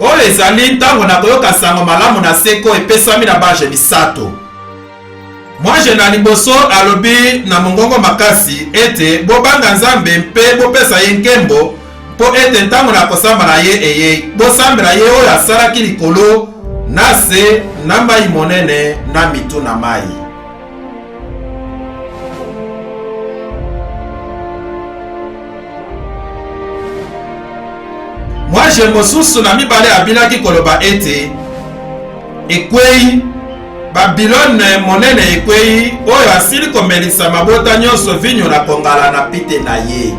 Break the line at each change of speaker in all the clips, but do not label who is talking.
oyo ezali ntango na koyoka sango malamu na seko epesami na baje misato. Mwaje na liboso alobi na mongongo makasi ete bobanga Nzambe mpe bopesa ye nkembo mpo ete ntango na kosambela ye eye bosambela ye oyo asalaki likolo na se na mai monene na mitu na mai. Mwaje mosusu na mibale abilaki koloba ete ekwei Babylone monene ekwei oyo asili komelisa mabota nyonso vinyo na kongala na pite na ye.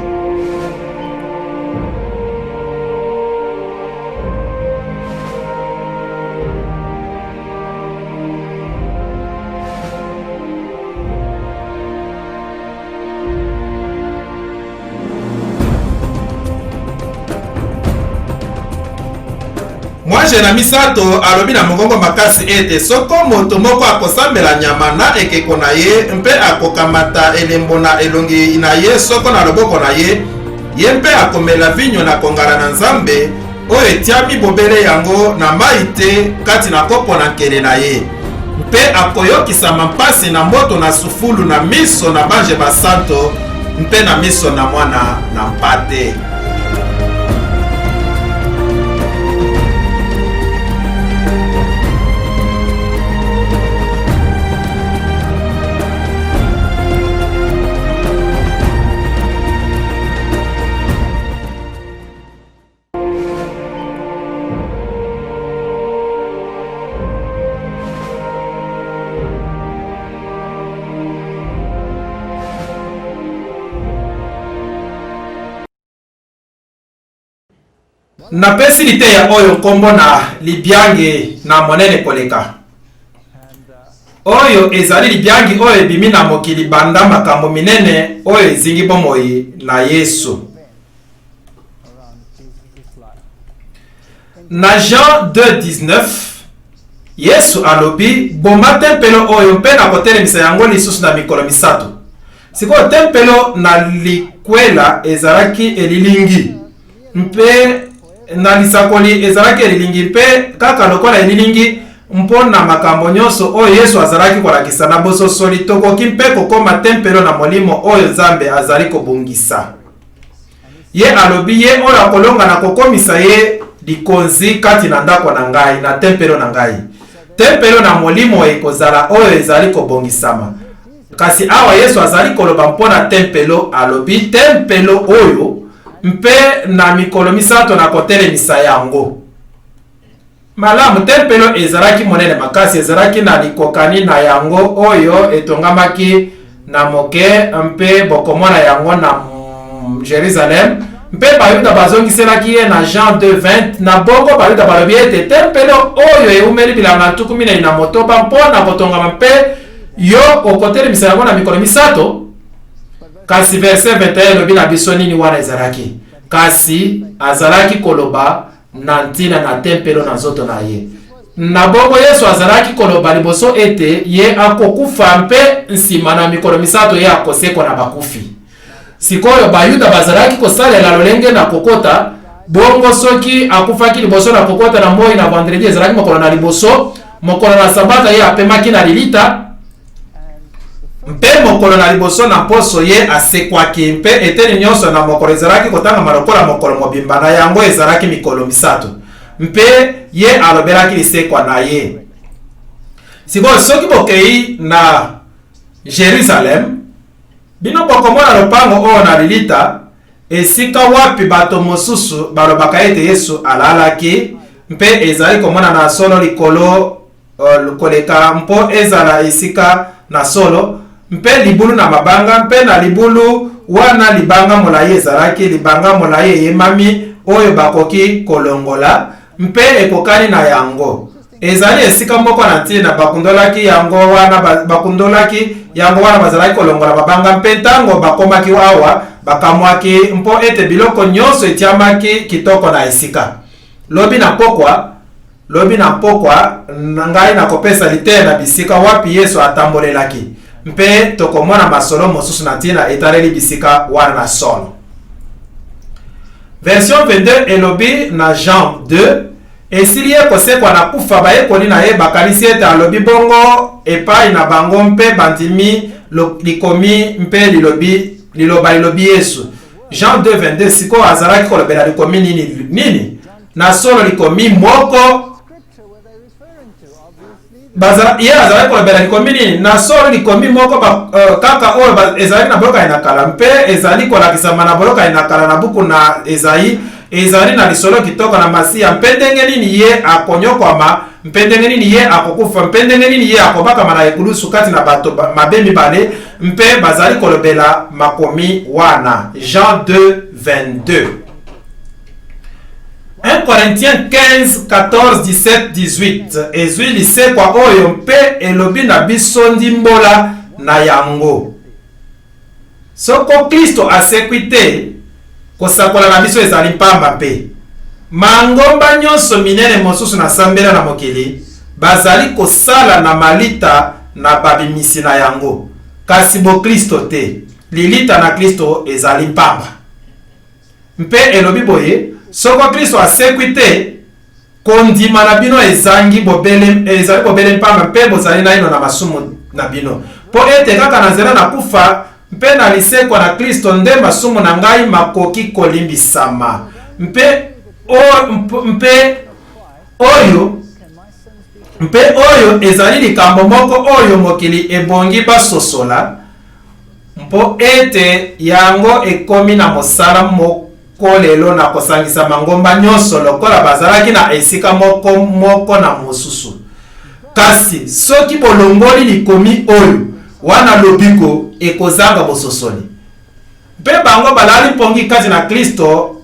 Mwaje na misato alobi na mongongo makasi ete soko moto moko akosambela nyama na ekeko na ye mpe akokamata elembo na elongi na ye soko na loboko na ye, ye mpe akomela vinyo na kongala na Nzambe oyo etiami bobele yango na mai te kati na kopo na nkele na ye, mpe akoyokisa mpasi na moto na sufulu na miso na banje basanto mpe na miso na mwana na mpate. Na pesi lite ya oyo kombo na libyangi na monene koleka. Oyo ezali libyangi oyo ebimi na mokili banda makambo minene oyo ezingi bomoi na Yesu. Na Jean 2:19 Yesu alobi bomba tempelo oyo mpe na kotelemisa yango lisusu na mikolo misato. Siko tempelo na likwela ezalaki elilingi mpe na lisakoli ezalaki elilingi mpe kaka lokola elilingi mpona makambo nyonso oyo Yesu azalaki kolakisa na bososoli tokoki mpe kokoma tempelo na molimo oyo Nzambe azali kobongisa. Ye alobi ye oyo akolonga na kokomisa ye likonzi kati na ndako na ngai na tempelo na ngai. Tempelo na molimo ekozala oyo ezali kobongisama. Kasi awa Yesu azali koloba mpona tempelo alobi tempelo oyo mpe na mikolo misato na kotelemisa yango. Malamu tempelo ezalaki monene makasi, ezalaki na likokani na yango oyo etongamaki na moke mpe bokomona yango na Jerusalem. Mpe bayuda bazongiselaki ye na Jean 2:20 na bongo bayuda balobi ete tempelo oyo eumeli bilanga 14 na motoba mpona kotongama mpe yo okotelemisa yango na mikolo misato. Kasi verset 21 lobi na biso nini wana ezalaki. Kasi azalaki koloba na ntina na tempelo na nzoto na ye. Na bongo Yesu azalaki koloba liboso ete ye akokufa mpe nsima na mikolo misato ye akosekwa na bakufi. Sikoyo bayuda bazalaki kosalela lolenge na kokota bongo soki akufaki liboso na kokota na moi na vendredi ezalaki mokolo na liboso, mokolo na sabata ye apemaki na lilita mpe mokolo na liboso na poso ye asekwaki mpe eteni nyonso na mokolo ezalaki kotanga malokola mokolo mobimba na yango ezalaki mikolo misato mpe ye alobelaki lisekwa na ye. Sikoyo soki bokei na Jerusalem bino bokomona lopango oyo na lilita esika wapi bato mosusu balobaka ete Yesu alalaki mpe ezali komona na solo likolo koleka mpo ezala esika na solo mpe libulu na mabanga mpe na libulu wana libanga molai ezalaki libanga molai eyemami oyo bakoki kolongola mpe ekokani na yango. Ezali esika moko na ntina bakundolaki yango wana bazalaki kolongola mabanga mpe ntango bakomaki awa bakamwaki mpo ete biloko nyonso etiamaki kitoko na esika. Lobi na pokwa ngai na kopesa lite na bisika wapi Yesu atambolelaki mpe tokomona masolo mosusu na ntina etaleli bisika wana na solo. Version 22 elobi na Jean 2 esili ye kosekwa na kufa bayekoli na ye bakanisi ete alobi bongo epai na bango mpe bandimi likomi mpe liloba lilobi Yesu. Jean 2:22 siko azalaki kolobela likomi nini na solo likomi moko ye azalaki kolobela likomi nini na solo likomi moko kaka oyo ezali na boloka na kala mpe ezali kolakisama na boloka na kala na buku na Ezayi ezali na lisolo kitoko na Masiya mpe ndenge nini ye akonyokwama mpe ndenge nini ye akokufa mpe ndenge nini ye akobakama na ekulusu kati na bato mabe mibale mpe bazali kolobela makomi wana. Jean 2:22. 1 Corinthiens 15, 14, 17, 18 ezwi lisekwa oyo mpe elobi na biso ndimbola na yango. Soko Kristo asekwi te kosakola na biso ezali mpamba mpe mangomba nyonso minene mosusu na sambela na mokili bazali kosala na malita na babimisi na yango, kasi bo Kristo te. Lilita na Kristo ezali mpamba mpe elobi boye soko Kristo asekwi te kondima na bino ezali bobele mpamba mpe bozali na ino na masumu na bino po ete kaka na nzela na kufa mpe na lisekwa na Kristo nde masumu na ngai makoki kolimbisama mpe oyo ezali likambo moko oyo mokili ebongi basosola mpo ete yango ekomi na mosala moko lelo na kosangisa mangomba nyonso lokola bazalaki na esika moko na mosusu. Kasi soki bolongoli likomi oyo wana lobiko ekozanga bososoli mpe bango balali mpongi kati na Kristo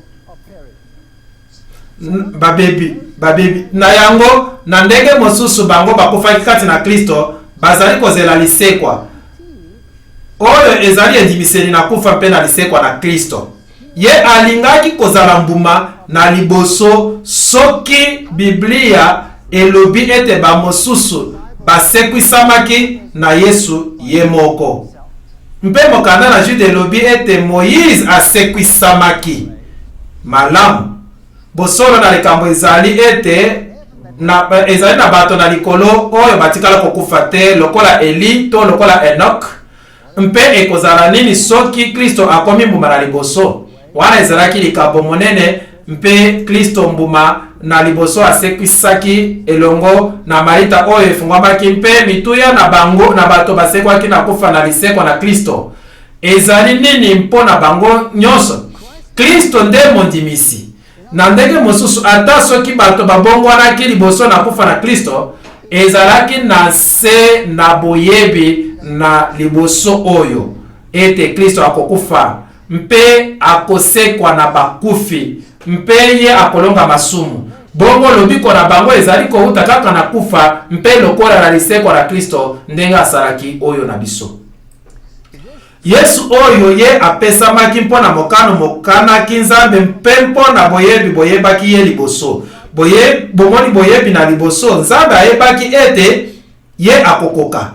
babebi na yango na ndenge mosusu bango bakufaki kati na Kristo bazali kozela lisekwa oyo ezali endimiseli na kufa mpe na lisekwa na Kristo. Ye alingaki kozala mbuma na liboso soki Biblia elobi ete bamosusu basekwisamaki na Yesu ye moko. Mpe mokanda na Jude elobi ete Moïse asekwisamaki malamu. Bosolo na likambo ezali ete ezali na bato na likolo oyo batikala kokufa te lokola Eli to lokola Enoch. Mpe ekozala nini soki Kristo akomi mbuma na liboso? Wana ezalaki likambo monene mpe Kristo mbuma na liboso asekwisaki elongo na malita oyo efungwamaki mpe mituya na bango na bato basekwaki na kufa na lisekwa na Kristo. Ezali nini mpo na bango nyonso? Kristo nde mondimisi. Na ndenge mosusu ata soki bato babongwanaki liboso na kufa na Kristo ezalaki na se na boyebi na liboso oyo ete Kristo akokufa mpe akosekwa na bakufi mpe ye akolonga masumu. Bongo lobiko na bango ezali kouta kaka na kufa mpe lokola na lisekwa na Kristo ndenge asalaki oyo na biso. Yesu oyo ye apesamaki mpona mokano mokanaki Nzambe mpe mpona boyebaki ye liboso. Bomoni boyebi na liboso Nzambe ayebaki ete ye akokoka.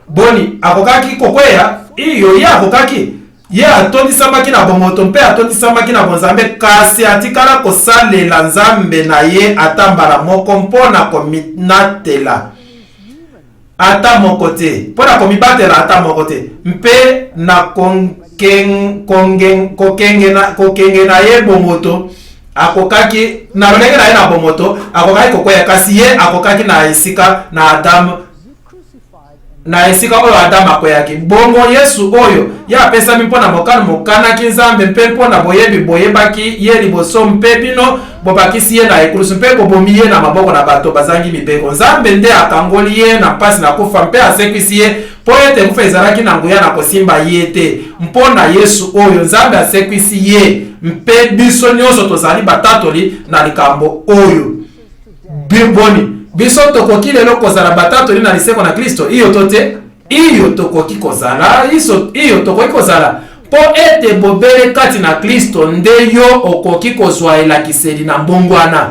Boni akokaki kokweya iyo ye akokaki ye atondisamaki na bomoto mpe atondisamaki na bonzambe kasi atikala kosalela Nzambe na ye atambala moko mpona kominatela ata moko te mpona komibatela ata moko te mpe na kokenge na ye bomoto akokaki na lolenge na ye na bomoto akokaki kokweya kasi ye akokaki na esika na Adamu na esika oyo Adamu akweyaki. Bongo Yesu oyo ya apesami mpona mokano mokanaki Nzambe mpe mpona boyebaki ye liboso mpe bino bobakisi ye na ekulusu mpe bobomi ye na maboko na bato bazangi mibeko. Nzambe nde akangoli ye na mpasi na kufa mpe asekwisi ye po ete kufa ezalaki na nguya na kosimba ye te. Mpona Yesu oyo Nzambe asekwisi ye mpe biso nyonso tozali batatoli na likambo oyo. Biboni biso tokoki lelo kozala batatoli na lisekwa na Kristo iyo tote iyo tokoki kozala iyo tokoki kozala po ete bobele kati na Kristo nde yo okoki kozwa elakiseli na mbongwana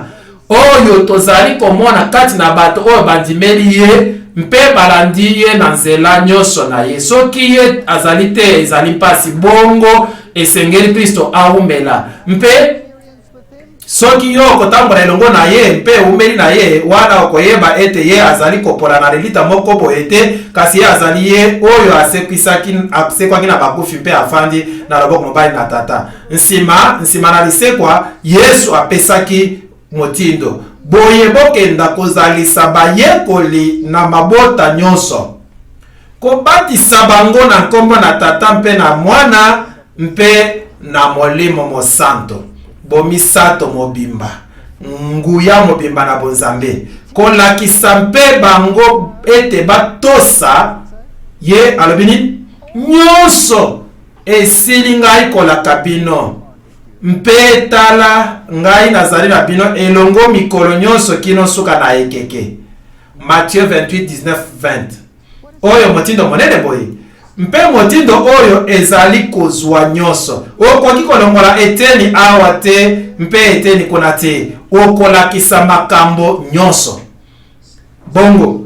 oyo tozali komona kati na bato oyo bandimeli ye mpe balandi ye na nzela nyonso na ye. Soki ye azali te ezali mpasi bongo esengeli Kristo aumela mpe soki yo kotambola elongo na ye mpe umeli na ye wana okoyeba ete ye azali kopola na lelita moko boye te, kasi ye azali ye oyo asekwaki na bakufi mpe afandi na loboko mobali na tata. Nsima na lisekwa Yesu apesaki motindo, boye bokenda kozalisa bayekoli na mabota nyonso, kobatisa bango na nkombo na tata mpe na mwana mpe na molimo mosanto. Bomisato mobimba, nguya mobimba na bonzambe, kolakisa mpe bango ete batosa ye alobini nyonso esili ngai kolaka bino, mpe tala ngai nazali na bino elongo mikolo nyonso kino suka na ekeke. Matthieu 28:19-20. Oyo motindo monene boye, mpe motindo oyo ezali kozwa nyonso. Okoki kolongola eteni awa te mpe eteni kuna te, okolakisa makambo nyonso. Bongo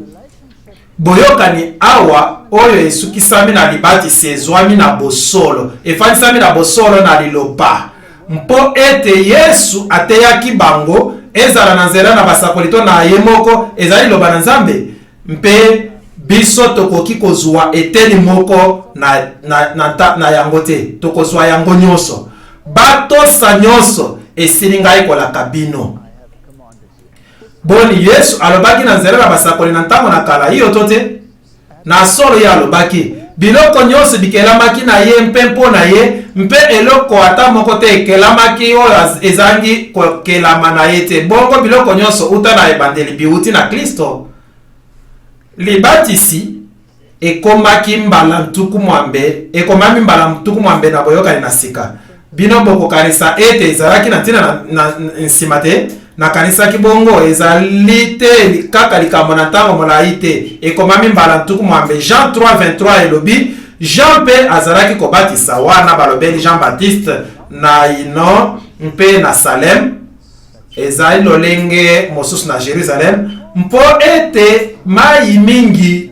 boyokani awa oyo esukisami na libatisi ezwami na bosolo, efandisami na bosolo na liloba, mpo ete Yesu ateyaki bango ezala na nzela na basakolito na ye moko ezali liloba na Nzambe, mpe biso tokoki kozwa eteni moko na yango te, tokozwa yango nyonso. Batosa nyonso esili ngai kolaka bino. Boni Yesu alobaki na nzela na basakoli na ntango na kala hiyo tote, na solo ye alobaki biloko nyonso bikelamaki na ye mpe mpo na ye, mpe eloko ata moko te ekelamaki oyo ezangi kokelama na ye te. Bongo biloko nyonso uta na ebandeli biuti na Kristo. Libatisi ekomami mbala mtuku mwambe na boyokani na sika. Bino bokokanisa ete ezalaki na ntina na nsima te, na kanisaki bongo ezali te kaka likambo na ntango molai te, ekomami mbala mtuku mwambe. Jean 3:23 elobi Jean mpe azalaki kobatisa wana balobeli Jean Baptiste na ino mpe na Salem, ezali lolenge mosusu na Jerusalem, mpo ete mai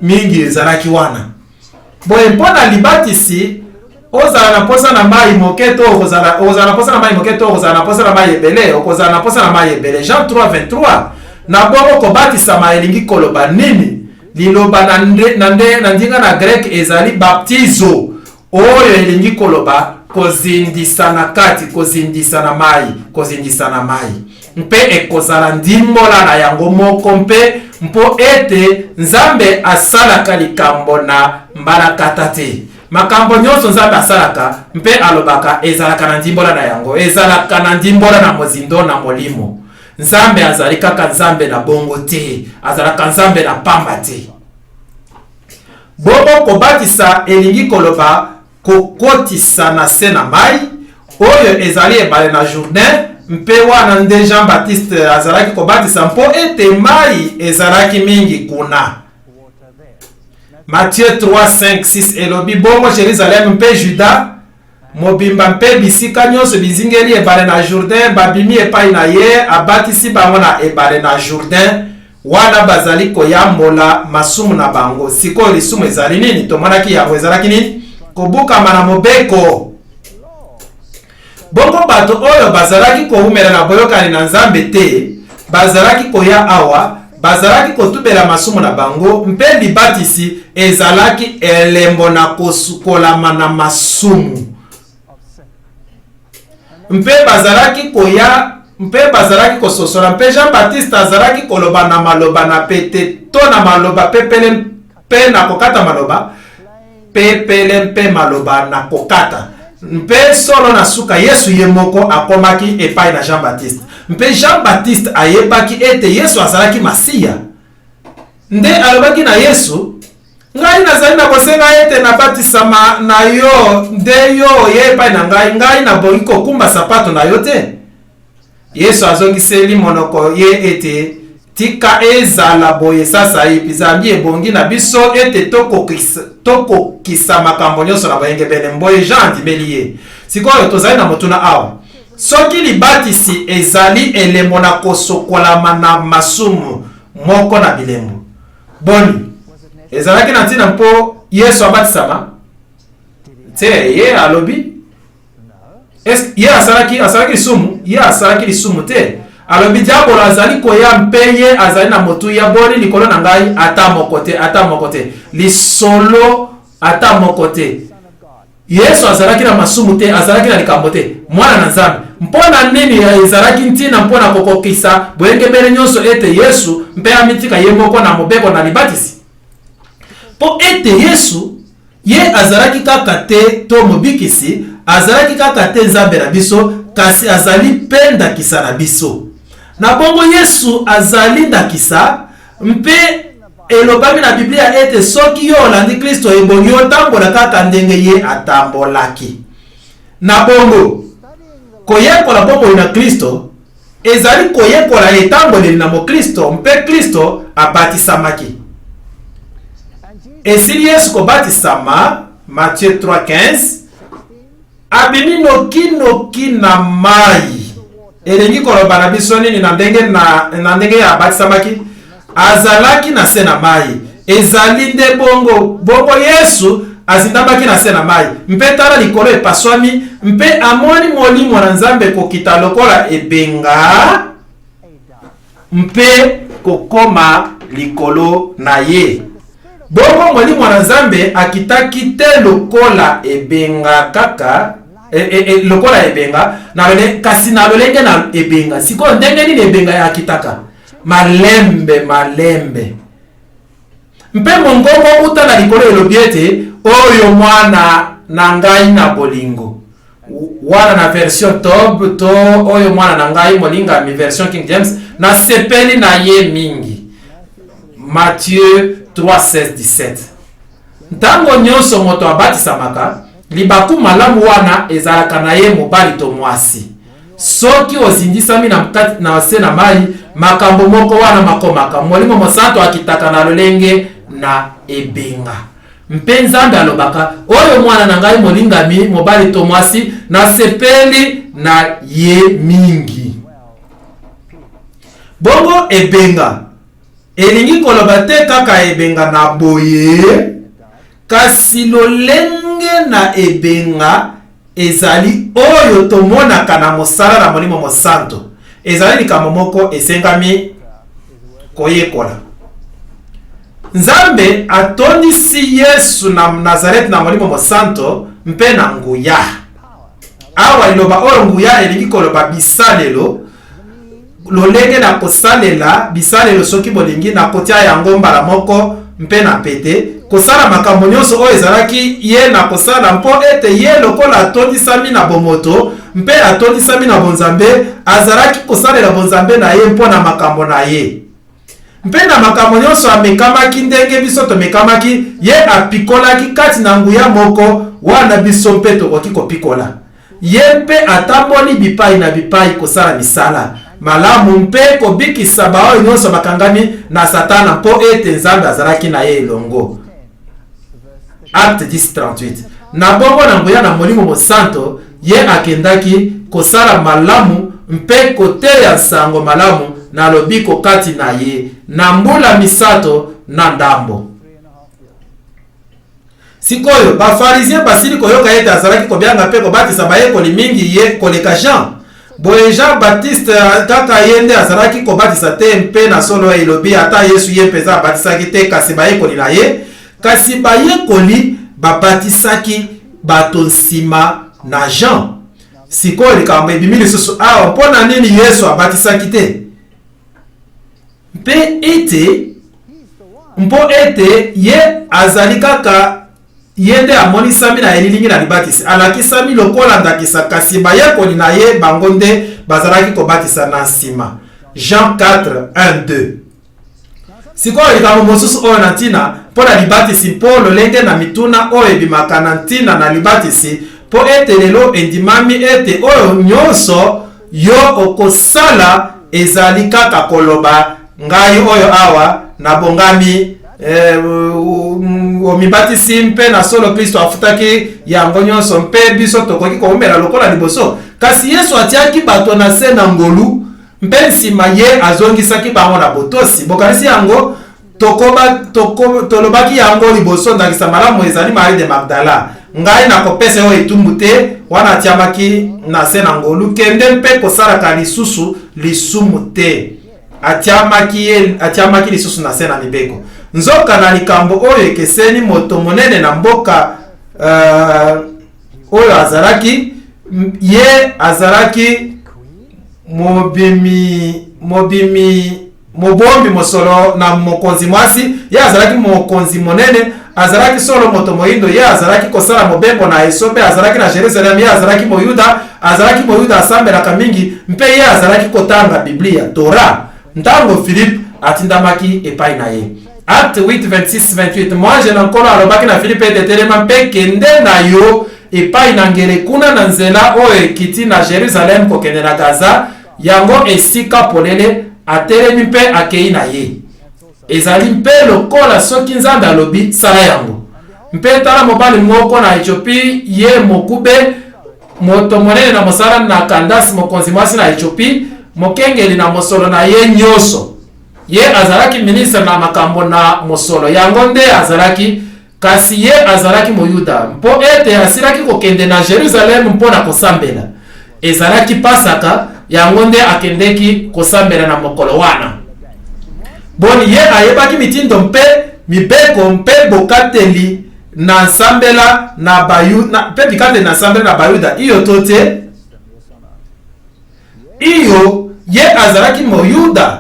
mingi ezalaki wana. Boye mpo na libatisi ozala na posa na mai moke to ozala na posa na mai moke to ozala na posa na mai ebele, okozala na posa na mai ebele. Jean 3:23. Na bongo kobatisa ma elingi koloba nini? Liloba na ndinga na grek ezali baptizo, oyo elingi koloba kozindisa na kati, kozindisa na mai, mpe ekozala ndimbola na yango moko, mpe mpo ete Nzambe asalaka likambo na mbalakata te. Makambo nyonso Nzambe asalaka mpe alobaka ezalaka na ndimbola na yango, ezalaka na ndimbola na mozindo na molimo. Nzambe azali kaka Nzambe na bongo te, azalaka Nzambe na pamba te. Bobo kobatisa elingi koloba kokotisa na se na mai, oyo ezali ebale na Jourdain, mpe wana nde Jean Baptiste azalaki kobatisa mpo ete mai ezalaki mingi kuna. Matthieu 3:5-6 elobi bongo Jerusalem mpe Juda mobimba mpe bisika nyonso bizingeli ebale na Jourdain babimi epai na ye, abatisi bango na ebale na Jourdain wana bazali koyambola masumu na bango. Sikoyo lisumu ezali nini? Tomonaki yango ezalaki nini? Kobukama na mobeko. Bongo bato oyo bazalaki koumela na boyokani na Nzambe te, bazalaki koya awa, bazalaki kotubela masumu na bango, mpe libatisi ezalaki elembo na kosukolama na masumu. Mpe bazalaki koya, mpe bazalaki kososola, mpe Jean Baptiste azalaki koloba na maloba na pete to na maloba pepele mpe na kokata maloba, pepele mpe maloba na kokata. Mpe solo na suka Yesu ye moko akomaki epai na Jean Baptiste. Mpe Jean Baptiste ayebaki ete Yesu azalaki Masiya. Nde alobaki na Yesu, ngai nazali na kosenga ete nabatisama na yo, nde yo ye epai na ngai na bongi kokumba sapato na yo te. Yesu azongiseli monoko ye ete tika ezala boye sasa ipi zambi ebongi na biso ete tokokisa makambo nyonso na boyengebene mboye Jean andimeli ye. Sikoyo tozali na motuna awa, soki libatisi ezali elembo na kosokolama na masumu moko na bilembo, boni ezalaki na ntina mpo Yesu abatisama te? Ye alobi est ye asalaki lisumu ye asalaki lisumu te alobi diabolo azali koya mpeye azali na motu ya boni likolo na ngai ata moko te lisolo ata moko te Yesu azalaki na masumu te azalaki na likambo te mwana na Nzambe mpona nini ezalaki ntina mpona kokokisa boyengebele nyonso ete Yesu mpe amitika ye moko na mobeko na libatisi po ete Yesu ye azalaki kaka te to mobikisi azalaki kaka te Nzambe na biso kasi azali pe ndakisa na biso na bongo Yesu azali ndakisa mpe elobami na Biblia ete soki yo olandi Kristo ebongi otambola kaka ndenge ye atambolaki na bongo koyekola bongo na Kristo ezali koyekola etamboleli na Kristo mpe Kristo abatisamaki esili Yesu kobatisama Matthieu 3:15 abimi noki na mai elengi koloba na biso nini na ndenge ya abatisamaki azalaki na se na mai ezali nde bongo Yesu azindambaki na se na mai mpe tala likolo epaswami mpe amoni molimo na Nzambe kokita lokola ebenga mpe kokoma likolo na ye bongo molimo na Nzambe akitaki te lokola ebenga kaka lokola ebenga kasi na lolenge na ebenga siko ndenge nini ebenga ya akitaka malembe mpe mongongo uta na likolo elobi ete oyo mwana na ngai na bolingo wana na version top to oyo mwana na ngai molingami version King James na sepeli na ye mingi Matthieu 3:16-17 ntango nyonso moto abatisamaka libaku malamu wana ezalaka na ye mobali to mwasi soki ozindisami na se na mai makambo moko wana makomaka molimo mosantu akitaka na lolenge na ebenga mpe Nzambe alobaka oyo mwana na ngai molingami mobali to mwasi na sepeli na ye mingi bongo ebenga elingi koloba te kaka ebenga na boye kasi lolenge na ebenga ezali oyo tomonaka na mosala na molimo mosantu ezali likambo moko esengami koyekola Nzambe atondisi Yesu na Nazareth na molimo mosantu mpe na nguya awa liloba oyo nguya elingi koloba bisalelo lolenge na kosalela bisalelo soki bolingi na kotia yango mbala moko mpe na pete kosala makambo nyonso oyo ezalaki ye na kosala mpo ete ye lokola atondisami na bomoto mpe atondisami na bonzambe azalaki kosalela bonzambe na ye mpo na makambo na ye mpe na makambo nyonso amekamaki ndenge biso tomekamaki ye apikolaki kati na nguya moko wana biso mpe tokoki kopikola ye mpe atamboli bipai na bipai kosala misala malamu mpe kobikisa baoyo nyonso bakangami na Satana mpo ete Nzambe azalaki na ye elongo Acte 10:38 na bongo na nguya na molimo mosanto ye akendaki kosala malamu mpe koteya sango malamu na lobiko kati na ye na mbula misato na ndambo sikoyo bafarisien basili koyoka ete azalaki kobyanga mpe kobatisa bayekoli mingi ye koleka Jean boye Jean Baptiste kaka ye nde azalaki kobatisa te mpe na solo elobi ata Yesu ye mpeza abatisaki te kasi bayekoli na ye kasi bayekoli babatisaki bato nsima na Jean sikoyo likambo ebimi lisusu awa mpona nini Yesu abatisaki te mpo ete ye azali kaka ye nde amonisami na elilingi na libatisi alakisami lokola ndakisa kasi bayekoli na ye bango nde bazalaki kobatisa na nsima Jean 4:1-2 sikoyo likambo mosusu oyo na ntina mpo na libatisi mpo lolenge na mituna oyo ebimaka na ntina na libatisi mpo ete lelo endimami ete oyo nyonso yo okosala ezali kaka koloba ngai oyo awa nabongami omibatisi mpe na solo Kristo afutaki yango nyonso mpe biso tokoki koumela lokola liboso kasi Yesu atiaki bato na se na ngolu mpe nsima ye azongisaki bango na botosi bokanisi yango tolobaki yango liboso ndakisa malamu ezali Marie de Magdala. Ngai na kopesa yo etumbu te wana atiamaki na se na ngolu kende mpe kosalaka lisusu lisumu te. Atiamaki lisusu na se na mibeko. Nzoka na likambo oyo ekeseni moto monene na mboka oyo azalaki azalaki mobombi mosolo na mokonzi mwasi, ye azalaki mokonzi monene, azalaki solo moto moindo, ye azalaki kosala mobembo na esope, azalaki na Jerusalem, ye azalaki moyuda asambelaka mingi, mpe ye azalaki kotanga Biblia, Torah. Ntango Philippe atindamaki epai na ye. Acte 8:26-28. Moi je nankolo alobaki na Philippe etelema mpe kende na yo epai na ngele kuna na nzela oyo ekiti na Jerusalem kokende na Gaza, yango esika polele atelemi mpe akei na ye. Ezali mpe lokola soki Nzambe alobi sala yango. Mpe tala mobali moko na Ethiopie ye mokube moto monene na mosala na Kandasi mokonzi mwasi na Ethiopie, mokengeli na mosolo na ye nyoso. Ye azalaki ministre na makambo na mosolo yango nde azalaki, kasi ye azalaki moyuda mpo ete asilaki kokende na Jerusalem mpo na kosambela. Ezalaki Pasaka yango nde akendeki kosambela na mokolo wana. Boni ye ayebaki mitindo mpe mibeko mpe bokateli na nsambela na bayuda mpe bikateli na nsambela na bayuda iyo tote. Iyo ye azalaki moyuda,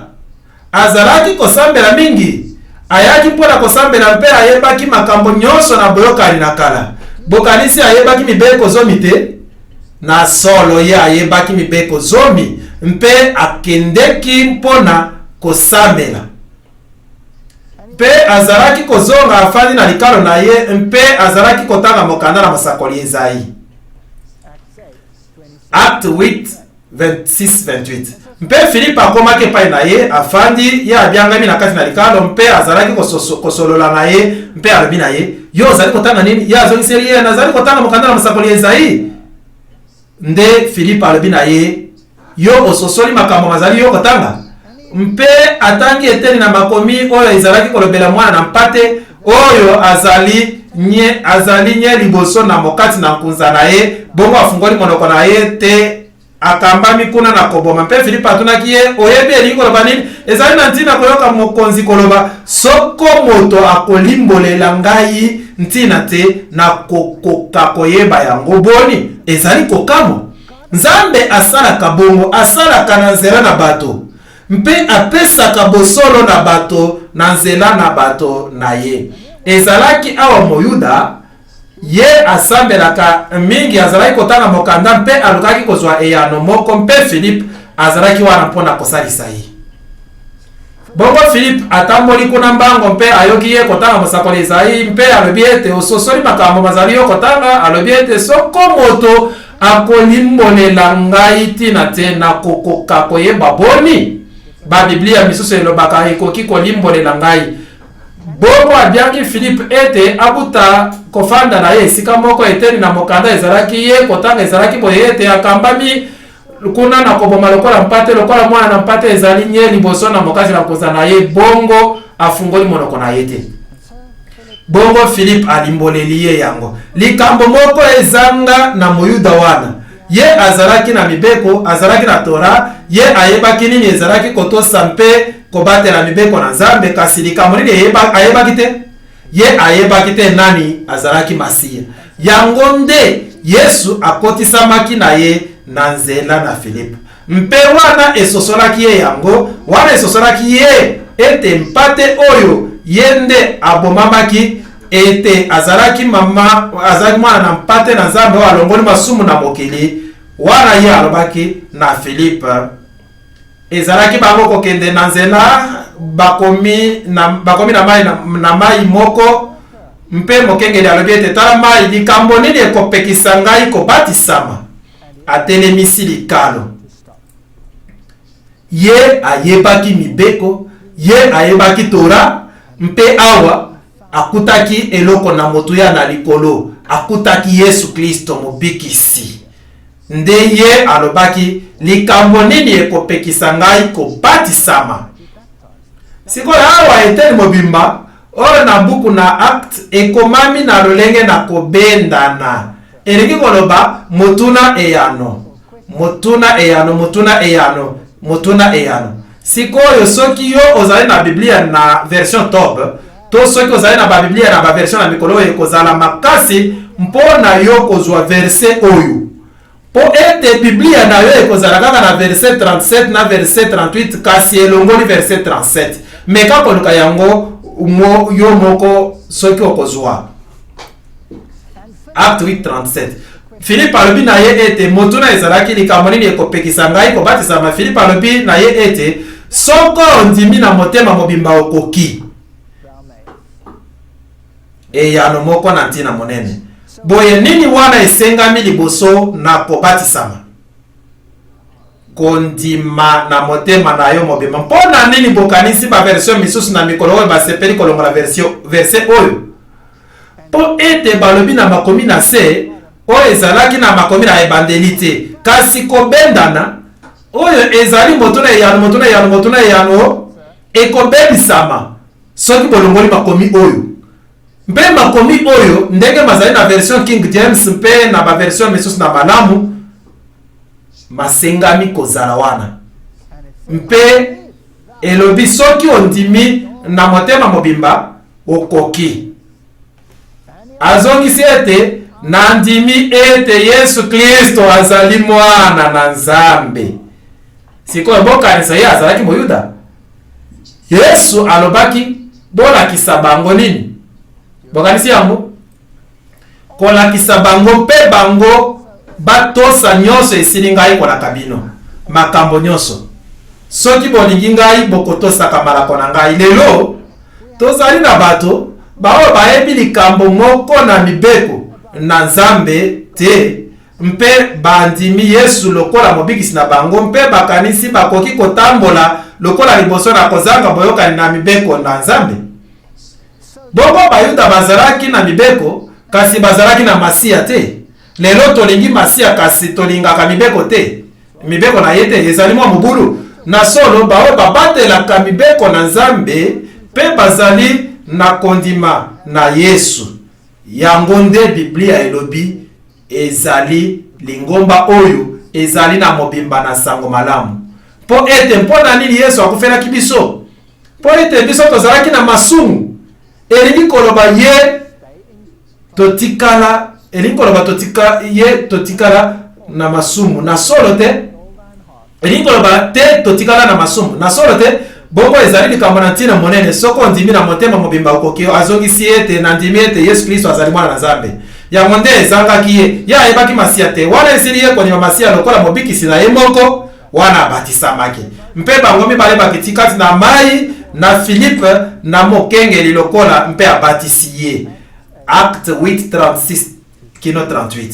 azalaki kosambela mingi, ayaki mpona kosambela mpe ayebaki makambo nyonso na boyokani na kala. Bokanisi ayebaki mibeko zomi te, na solo ye ayebaki mibeko zomi mpe akendeki mpona kosambela. Mpe azalaki kozonga afandi na likalo na ye mpe azalaki kotanga mokanda na mosakoli Ezayi. Acte 8:26-28. Mpe Philippe akomaki epai na ye afandi ye abiangami na kati na likalo mpe azalaki kosolola na ye mpe alobi na ye, yo ozali kotanga nini? Ye azongiseli ye, nazali kotanga mokanda na mosakoli Ezayi. Nde Philippe alobi na ye, yo ososoli makambo mazali yo kotanga? Mpe atangi eteni na makomi oyo ezalaki kolobela mwana na mpate oyo azali nye liboso na mokati na nkunza na ye, bongo afungoli monoko na ye te akambami kuna na koboma. Mpe Philippe atunaki ye, oyebi elingi koloba nini? Ezali na ntina koyoka mokonzi koloba, soko moto akolimbolela ngai ntina te na kokoka koyeba yango boni? Ezali kokamo. Nzambe asalaka bongo, asalaka na nzela na bato, mpe apesaka bosolo na bato na nzela na bato na ye. Ezalaki awa moyuda, ye asambelaka mingi, azalaki kotanga mokanda mpe alukaki kozwa eyano moko, mpe Philippe azalaki wana mpona kosalisa ye. Bongo Philippe atamboli kuna mbango mpe ayoki ye kotanga mosakoli Ezayi mpe alobi ete ososoli makambo mazali yo kotanga, alobi ete soko moto akolimbolela ngai tina te na kokoka koyeba boni? Ba Biblia misusu elobaka ekoki kolimbolela ngai. Bongo abiangi Philippe ete abuta kofanda na ye esika moko eteni na mokanda ezalaki ye kotanga ezalaki boye ete akambami kuna na koboma lokola mpate, lokola mwana na mpate ezali nye liboso na mokazi na koza na ye, bongo afungoli monoko na ye te. Bongo Philippe alimboleli ye yango. Likambo moko ezanga na moyuda wana. Ye azalaki na mibeko, azalaki na Torah, ye ayebaki nini ezalaki kotosa mpe kobatela mibeko na Nzambe, kasi likambo nini ayebaki te? Ye ayebaki te nani azalaki Masia. Yango nde Yesu akotisamaki na ye na nzela na Philippe. Mpe wana esosolaki ye yango, wana esosolaki ye ete mpate oyo yende abomamaki ete azalaki mwana na mpate na Nzambe oyo alongoli masumu na mokili. Wana ye alobaki na Philippe, ezalaki bango kokende na nzela bakomi na mai moko, mpe mokengeli alobi ete tala mai, likambo nini ekopekisa ngai kobatisama? Atelemisi likalo. Ye ayebaki mibeko, ye ayebaki Torah, mpe awa akutaki eloko na motuya na likolo, akutaki Yesu Kristo mobikisi. Nde ye alobaki likambo nini ekopekisa ngai kobatisama? sikoyo awa eteni mobimba oyo na buku na acte ekomami na lolenge na kobendana elingi koloba motuna eyano motuna eyano motuna eyano motuna eyano. Sikoyo soki yo ozali na Biblia na version top to soki ozali na ba Biblia na ba version na mikolo ekozala makasi mpona yo kozwa verset oyo po ete Biblia na yo ekozala kaka na verset 37 na verset 38 kasi elongoli verset 37 meka koluka yango yo moko soki okozwa. Acte 8:37 Philippe alobi na ye ete motuna ezalaki likambo nini ekopekisa ngai kobatisama. Philippe alobi na ye ete soko ondimi na motema mobimba okoki eyano moko na ntina monene. Boye nini wana esengami liboso na kobatisama? Kondima na motema na yo mobimba. Mpona nini bokanisi ba version misusu na mikolo oyo basepeli kolongola verset oyo? Po ete balobi na makomi na se oyo ezalaki na makomi na ebandeli te, kasi kobendana oyo ezali motuna eyano motuna eyano motuna eyano ekobebisama soki bolongoli makomi oyo. Mpe makomi oyo ndenge mazali na version King James mpe na ba version misusu na malamu masengami kozala wana. Mpe elobi soki ondimi na motema mobimba okoki. Azongisi ete nandimi ete Yesu Kristo azali mwana na Nzambe. Sikoyo bokanisa ye azalaki moyuda. Yesu alobaki bolakisa bango nini? Bokanisi yango kolakisa bango mpe bango batosa nyonso esili ngai kolaka bino makambo nyonso. Soki bolingi ngai bokotosaka malako na ngai. Lelo tozali na bato bao bayebi likambo moko na mibeko na Nzambe te mpe bandimi Yesu lokola mobikisi na bango mpe bakanisi bakoki kotambola lokola liboso na kozanga boyokani na mibeko na Nzambe. Bongo bayuda bazalaki na mibeko kasi bazalaki na masia te. Lelo tolingi masia kasi tolingaka mibeko te. Mibeko na yete ezali mwa mobulu na solo bao babatelaka mibeko na Nzambe pe bazali na kondima na Yesu. Yango nde Biblia elobi ezali lingomba oyo ezali na mobimba na sango malamu. Po ete mpona nini Yesu akufelaki biso? Po ete biso tozalaki na masumu. Elingi koloba ye totikala, elingi koloba totikala na masumu na solo te. Elingi koloba te totikala na masumu na solo te. Bongo ezali likambo na ntina monene soko ndimi na motema mobimba okoki. Azongisi ete na ndimi ete Yesu Kristo azali mwana na Nzambe. Yango nde ezangaki ye ya ebaki masia te. Wana esili ye kondima masia lokola mobikisi na ye moko wana abatisamaki. Mpe bango mibale bakiti kati na mai na Philippe na mokengeli lokola mpe abatisi ye. Acte 8:36 kino 38.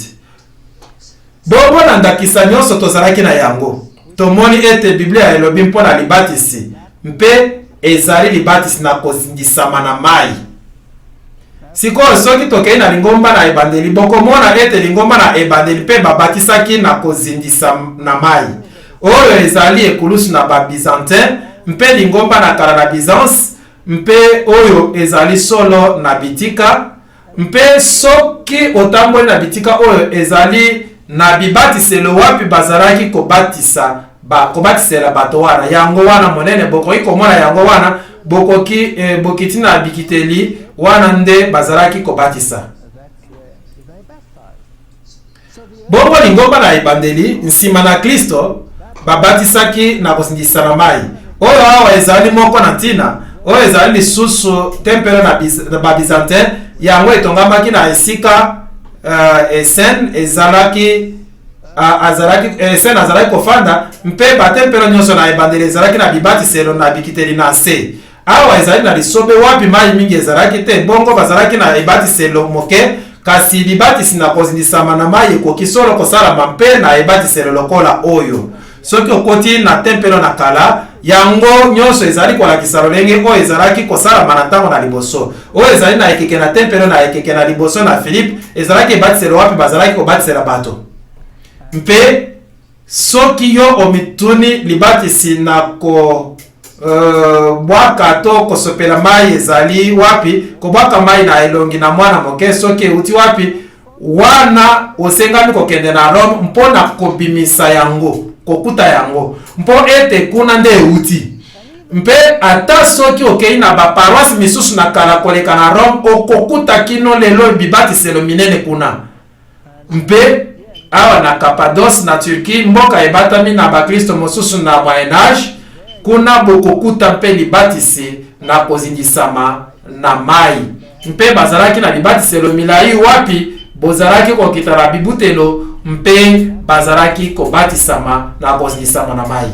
Bongo na ndakisa nyonso tozalaki na yango. Tomoni ete Biblia elobi mpona libatisi mpe ezali libatisi na kozindisama na mai. Sikoyo soki tokei na lingomba na ebandeli bokomona ete lingomba na ebandeli mpe babatisaki na kozindisa na mai. Oyo ezali ekulusu na Babizantin mpe lingomba na kala na Byzance mpe oyo ezali solo na bitika mpe soki otamboli na bitika oyo ezali na bibatiselo wapi bazalaki kobatisela bato wana. Yango wana monene bokoki komona yango wana bokoki bokiti na bikiteli wana nde bazalaki kobatisa. Bongo lingomba na ebandeli nsima na Kristo babatisaki na kosindisa na mai. Oyo awa ezali moko na ntina oyo ezali lisusu tempelo na Babizantin yango etongamaki na esika Esen ezalaki Esen azalaki kofanda mpe batempelo nyonso na ebandeli ezalaki na bibatiselo na bikiteli na se. Awa ezali na lisobe wapi mai mingi ezalaki te. Bongo bazalaki na ebatiselo moke kasi libatisi na kozindisama na mai ekoki solo kosalama mpe na ebatiselo lokola oyo. Soki okoti na tempelo na kala yango nyonso ezali kolakisa lolenge oyo ezalaki kosalama na ntango na liboso. Oyo ezali na ekeke na tempelo na ekeke na liboso na Philippe ezalaki ebatiselo wapi bazalaki kobatisela bato. Mpe soki yo omituni libatisi bwaka to kosopela mai ezali wapi kobwaka mai na elongi na mwana moke soki uti wapi wana osengami kokende na Rome mpona kobimisa yango kokuta yango mpo ete kuna nde uti mpe ata soki okei na baparoise misusu na kala koleka na Rome okokuta kino lelo bibatiselo minene kuna mpe awa na Cappadoce na Turquie mboka ebatami na bakristo mosusu na Moyen Âge kuna bokokuta mpe libatisi na kozindisama na mai mpe bazalaki na libatiselo milai wapi bozalaki kokita na bibutelo mpe bazalaki kobatisama na kozindisama na mai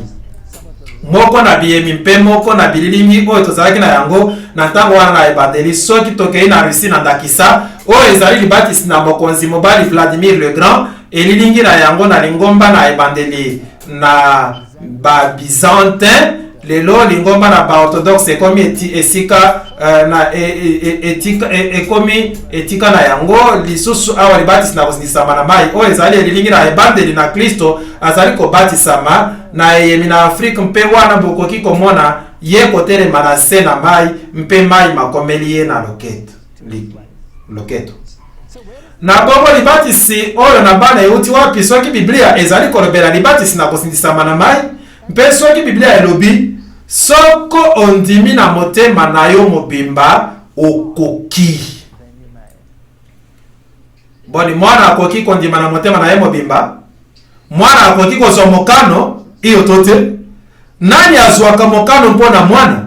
moko na biyemi mpe moko na bililingi oyo tozalaki na yango na ntango wana na ebandeli soki tokei na Russie na ndakisa oyo ezali libatisi na mokonzi mobali Vladimir le Grand elilingi na yango na lingomba na ebandeli na Byzantin lelo lingomba na ba-orthodoxe ekomi esika na ekomi etika na yango lisusu awa libatisi na kozindisama na mai oyo ezali elilingi na ebandeli na Kristo azali kobatisama na eyemi na Afrique mpe wana bokoki komona ye kotelema na se na mai mpe mai makomeli ye na loketo na bongo libatisi oyo na bana euti wapi soki Biblia ezali kolobela libatisi na kozindisama na mai mpe soki Biblia elobi soko ondimi na motema na yo mobimba okoki boni mwana akoki kondima na motema na ye mobimba mwana akoki kozwa mokano iyo tote nani azwaka mokano mpona mwana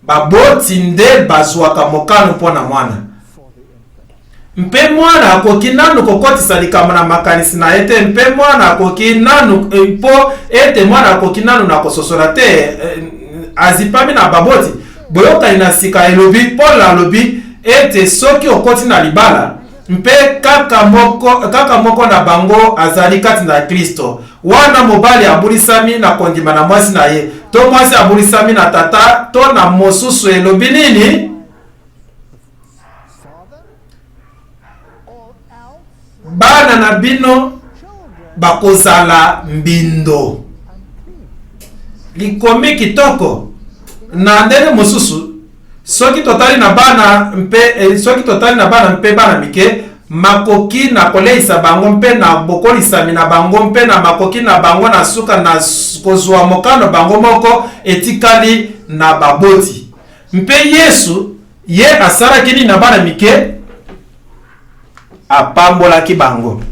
baboti nde bazwaka mokano mpona mwana mpe mwana akoki nanu kokotisa likambo na makanisi na ete mpe mwana akoki nanu mpo ete mwana akoki nanu na kososola te azipami na baboti boyokani na sika elobi Paul alobi ete soki okoti na libala mpe kaka moko na bango azali kati na Kristo wana mobali abulisami na kondima na mwasi na ye to mwasi abulisami na tata to na mosusu elobi nini bana na bino bakozala mbindo likomi kitoko na ndenge mosusu soki totali na bana mpe bana mike makoki na koleisa bango mpe na bokolisami na bango mpe na makoki na bango na suka na kozwa mokano bango moko etikali na baboti mpe Yesu ye asalaki nini na bana mike apambolaki bango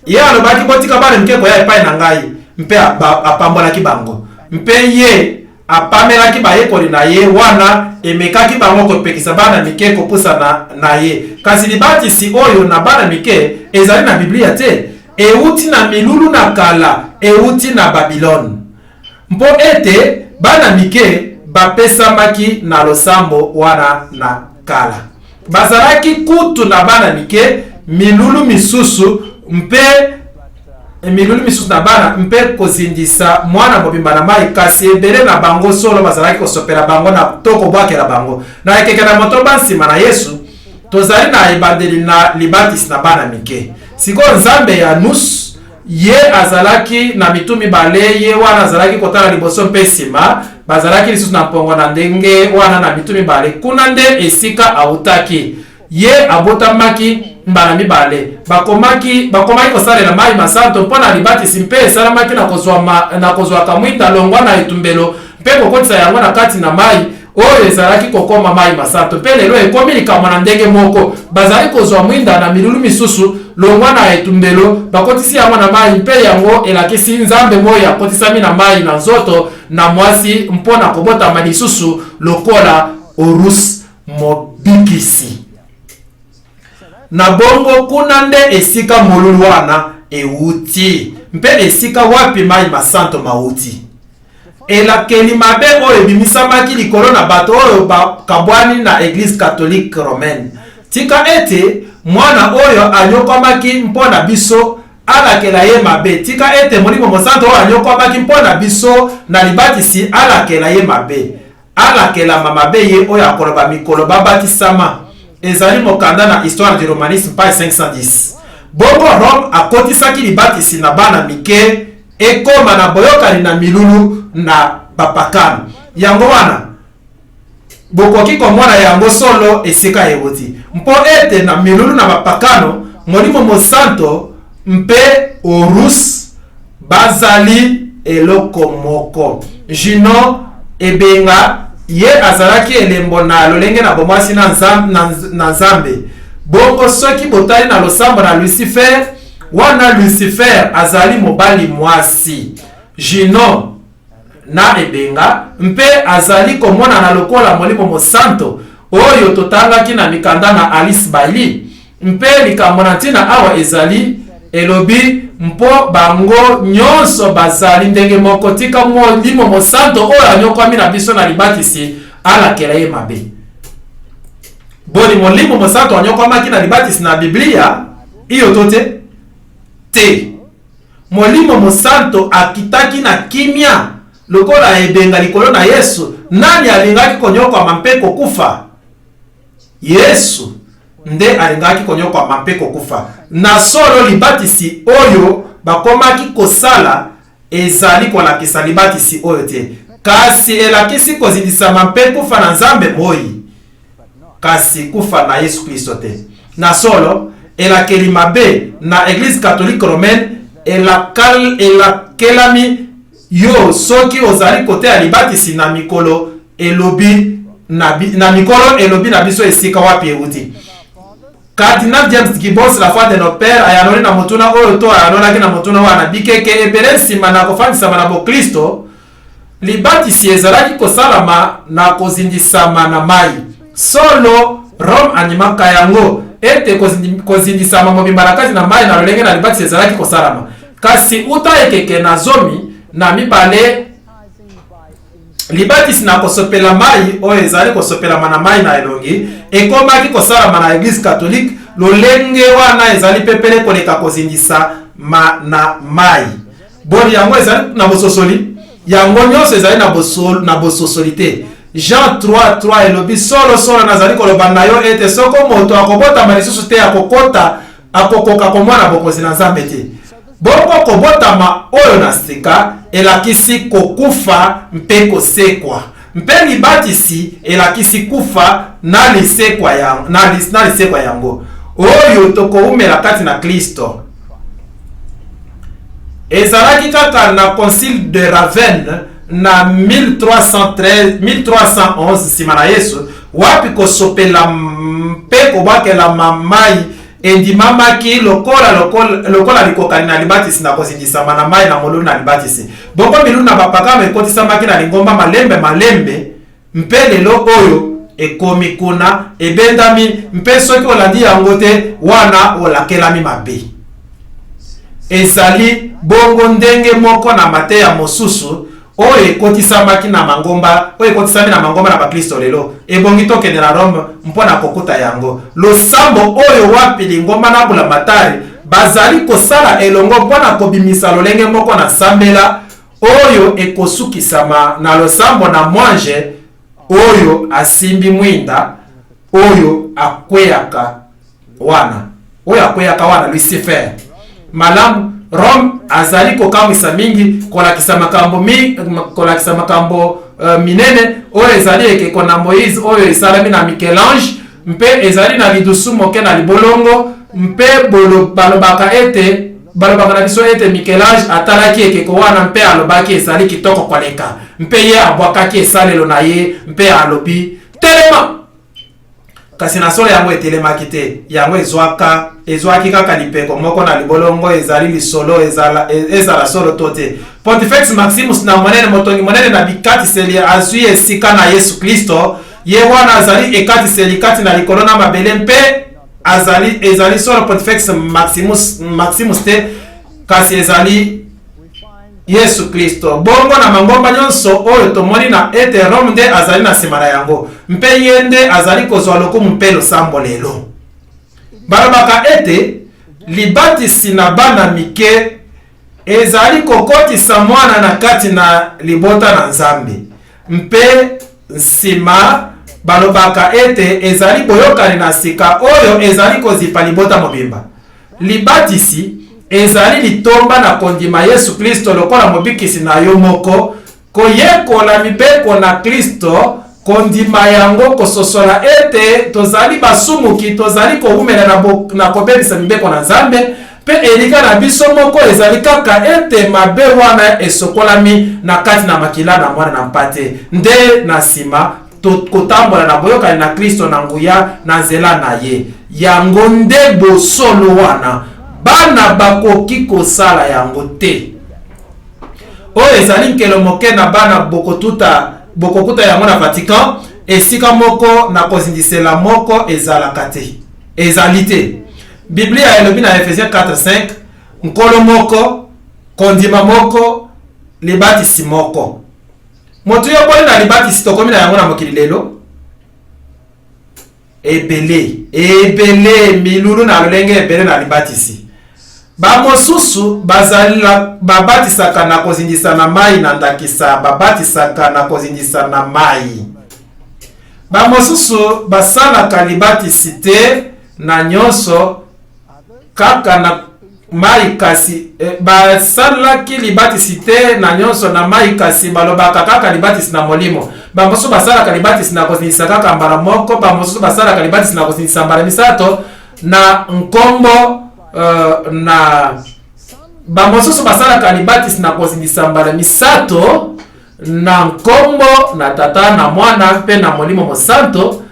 ye alobaki botika bana mike koya epai na ngai mpe apambolaki bango mpe ye apamelaki bayekoli na ye wana emekaki bango kopekisa bana mike kopusa na ye kasi libatisi oyo na bana mike ezali na Biblia te euti na milulu na kala euti na Babilone mpo ete bana mike bapesamaki na losambo wana na kala bazalaki kutu na bana mike milulu misusu na bana mpe kozindisa mwana mobimba na mai kasi ebele na bango solo bazalaki kosopela bango na toko bwakela bango na ekeke na motoba nsima na Yesu tozali na ebandeli na libatisi na bana mike sikoyo nzambe ya nus ye azalaki na mitumi bale ye wana azalaki kotala liboso mpe nsima bazalaki lisusu na mpongo na ndenge wana na mitumi bale kuna nde esika autaki ye abotamaki mbala mibale bakomaki kosalela mai masanto mpona libatisi mpe esalamaki na kozwa kamwinda longwa na etumbelo mpe kokotisa yango na kati na mai oyo ezalaki kokoma mai masanto mpe lelo ekomi likambo na ndenge moko bazali kozwa mwinda na milulu misusu longwa na etumbelo bakotisi yango na mai mpe yango elakisi nzambe moyo akotisami na mai na nzoto na mwasi mpona kobotama lisusu lokola orus mobikisi na bongo kuna nde esika molulu wana euti mpe esika wapi mai masanto mauti elakeli mabe oyo ebimisamaki likolo na bato oyo bakabwani na Eglise catholique romaine tika ete mwana oyo anyokwamaki mpona biso alakela ye mabe tika ete molimo mosanto oyo anyokwamaki mpona biso na libatisi alakela ye mabe alakela mabe ye oyo akoloba mikolo babatisama ezali mokanda na histoire du romanisme page 510 bongo Rome akotisaki libatisi na bana mike ekoma na boyokani na milulu na bapakano. Yango wana bokoki komona yango solo esika eboti. Mpo ete na milulu na bapakano Molimo Mosanto mpe Orus bazali eloko moko. Jino ebenga ye azalaki elembo na lolenge na bomwasi na Nzambe. Bongo soki botali na losambo na Lucifer, wana Lucifer azali mobali mwasi. Jino na ebenga mpe azali komona na lokola Molimo Mosanto oyo totangaki na mikanda na Alice Bailey. Mpe likambo na ntina awa ezali elobi mpo bango nyonso bazali ndenge moko tika Molimo Mosanto oyo anyokwami na biso na libatisi alakela ye mabe. Boni Molimo Mosanto anyokwamaki na libatisi na Biblia iyo tote te. Molimo Mosanto akitaki na kimia lokola ebenga likolo na Yesu. Nani alingaki konyokwa mampeko kufa? Yesu nde alingaki konyokwa mampeko kufa. Na solo libatisi oyo bakomaki kosala ezali kolakisa libatisi oyo te. Kasi elakisi kozindisa mampeko kufa na Nzambe moi. Kasi kufa na Yesu Kristo te. Na solo elakeli mabe na Église catholique romaine elakelami yo soki ozali kote ya libatisi na mikolo elobi na mikolo elobi na biso esika wapi euti. Cardinal James Gibbons la foi de nos pères ayanoli na motuna oyo to ayanolaki na motuna wana bikeke ebele nsima na kofandisama na Bokristo libatisi ezalaki kosalama na kozindisama na mai. Solo Rome animaka yango ete kozindisama mobimba na kati na mai na lolenge na libatisi ezalaki kosalama. Kasi uta ekeke na zomi na mibale libatisi na kosopela mai oyo ezali kosopela mana mai na elongi ekomaki kosalama na Église catholique lolenge wana ezali pepele koleka kozindisa na mai. Boni yango ezali na bososoli yango nyonso ezali na bososoli te. Jean 3:3 elobi solo nazali koloba na yo ete soko moto akobotama lisusu te akokoka komwana bokonzi na Nzambe te. Bongo kobotama oyo na sika elakisi kokufa mpe kosekwa. Mpe libatisi elakisi kufa na lisekwa yango oyo tokoumela kati na Kristo. Ezalaki kaka na Concile de Ravenne na 1311 sima na Yesu wapi kosopela mpe kobakela mamai endimamaki lokola likokani na libatisi na kozindisama na mai na molulu na libatisi. Bongo milulu na bapakano ekotisamaki na lingomba malembe mpe lelo oyo ekomi kuna ebendami mpe soki olandi yango te wana olakelami mabe. Ezali bongo ndenge moko na mateya mosusu oyo ekotisamaki na mangomba oyo ekotisami na mangomba na bakristo lelo ebongi tokende na Rome mpona kokuta yango. Losambo oyo wapi lingomba na bula matari bazali kosala elongo mpona kobimisa lolenge moko na sambela oyo ekosukisama na losambo na mwanje oyo asimbi mwinda oyo akweyaka wana Lucifer. Malamu Rome azali kokamwisa mingi kolakisa makambo minene oyo ezali ekeko na Moïse oyo esalami na Michel-Ange mpe ezali na lidusu moke na libolongo mpe balobaka na biso ete Michel-Ange atalaki ekeko wana mpe alobaki ezali kitoko koleka mpe ye abwakaki esalelo na ye mpe alobi telema. Kasi na solo yango etelemaki te yango ezwaki kaka lipeko moko na libolongo ezali lisolo ezala solo tote. Pontifex Maximus na monene motongi monene na bikatiseli azwi esika na Yesu Kristo ye wana azali ekatiseli kati na likolo na mabele mpe ezali solo Pontifex Maximus te kasi ezali Yesu Kristo. Bongo na mangomba nyonso oyo tomoni na ete Rome nde azali na nsima na yango mpe ye nde azali kozwa lokumu mpe losambo lelo. Balobaka ete libatisi na bana mike ezali kokotisa mwana na kati na libota na Nzambe mpe nsima balobaka ete ezali boyokani na sika oyo ezali kozipa libota mobimba. Libatisi ezali litomba na kondima Yesu Kristo lokola mobikisi na yo moko, koyekola mibeko na Kristo kondima yango kososola ete tozali basumuki, tozali koumela na kobebisa mibeko na Nzambe, pe elika na biso moko ezali kaka ete mabe wana esokolami na kati na makila na mwana na mpate, nde na sima kotambola na boyokani na Kristo na nguya na nzela na ye. Yango nde bosolo wana bana bakoki kosala yango te. Oyo ezali nkelo moke na bana bokokuta yango na Vatican, esika moko na kozindisela moko ezalaka te, ezali te. Biblia elobi na Efesiens 4:5, nkolo moko, kondima moko, libatisi moko. Motu yo boli na libatisi tokomi na yango na mokili lelo. Ebele milulu na lolenge ebele na libatisi. Bamosusu bazalila babatisaka na kozindisa na mai na ndakisa, babatisaka na kozindisa na mai. Bamosusu basalaka libatisi te na nyonso kaka na mai kasi, basalaki libatisi te na nyonso na mai kasi balobaka kaka libatisi na molimo. Bamosusu basalaka libatisi na kozindisa kaka mbala moko, bamosusu basalaka libatisi na kozindisa mbala misato na nkombo na bamosusu basalaka libatisi na kozindisa mbala misato na nkombo na tata na mwana pe na molimo mosanto,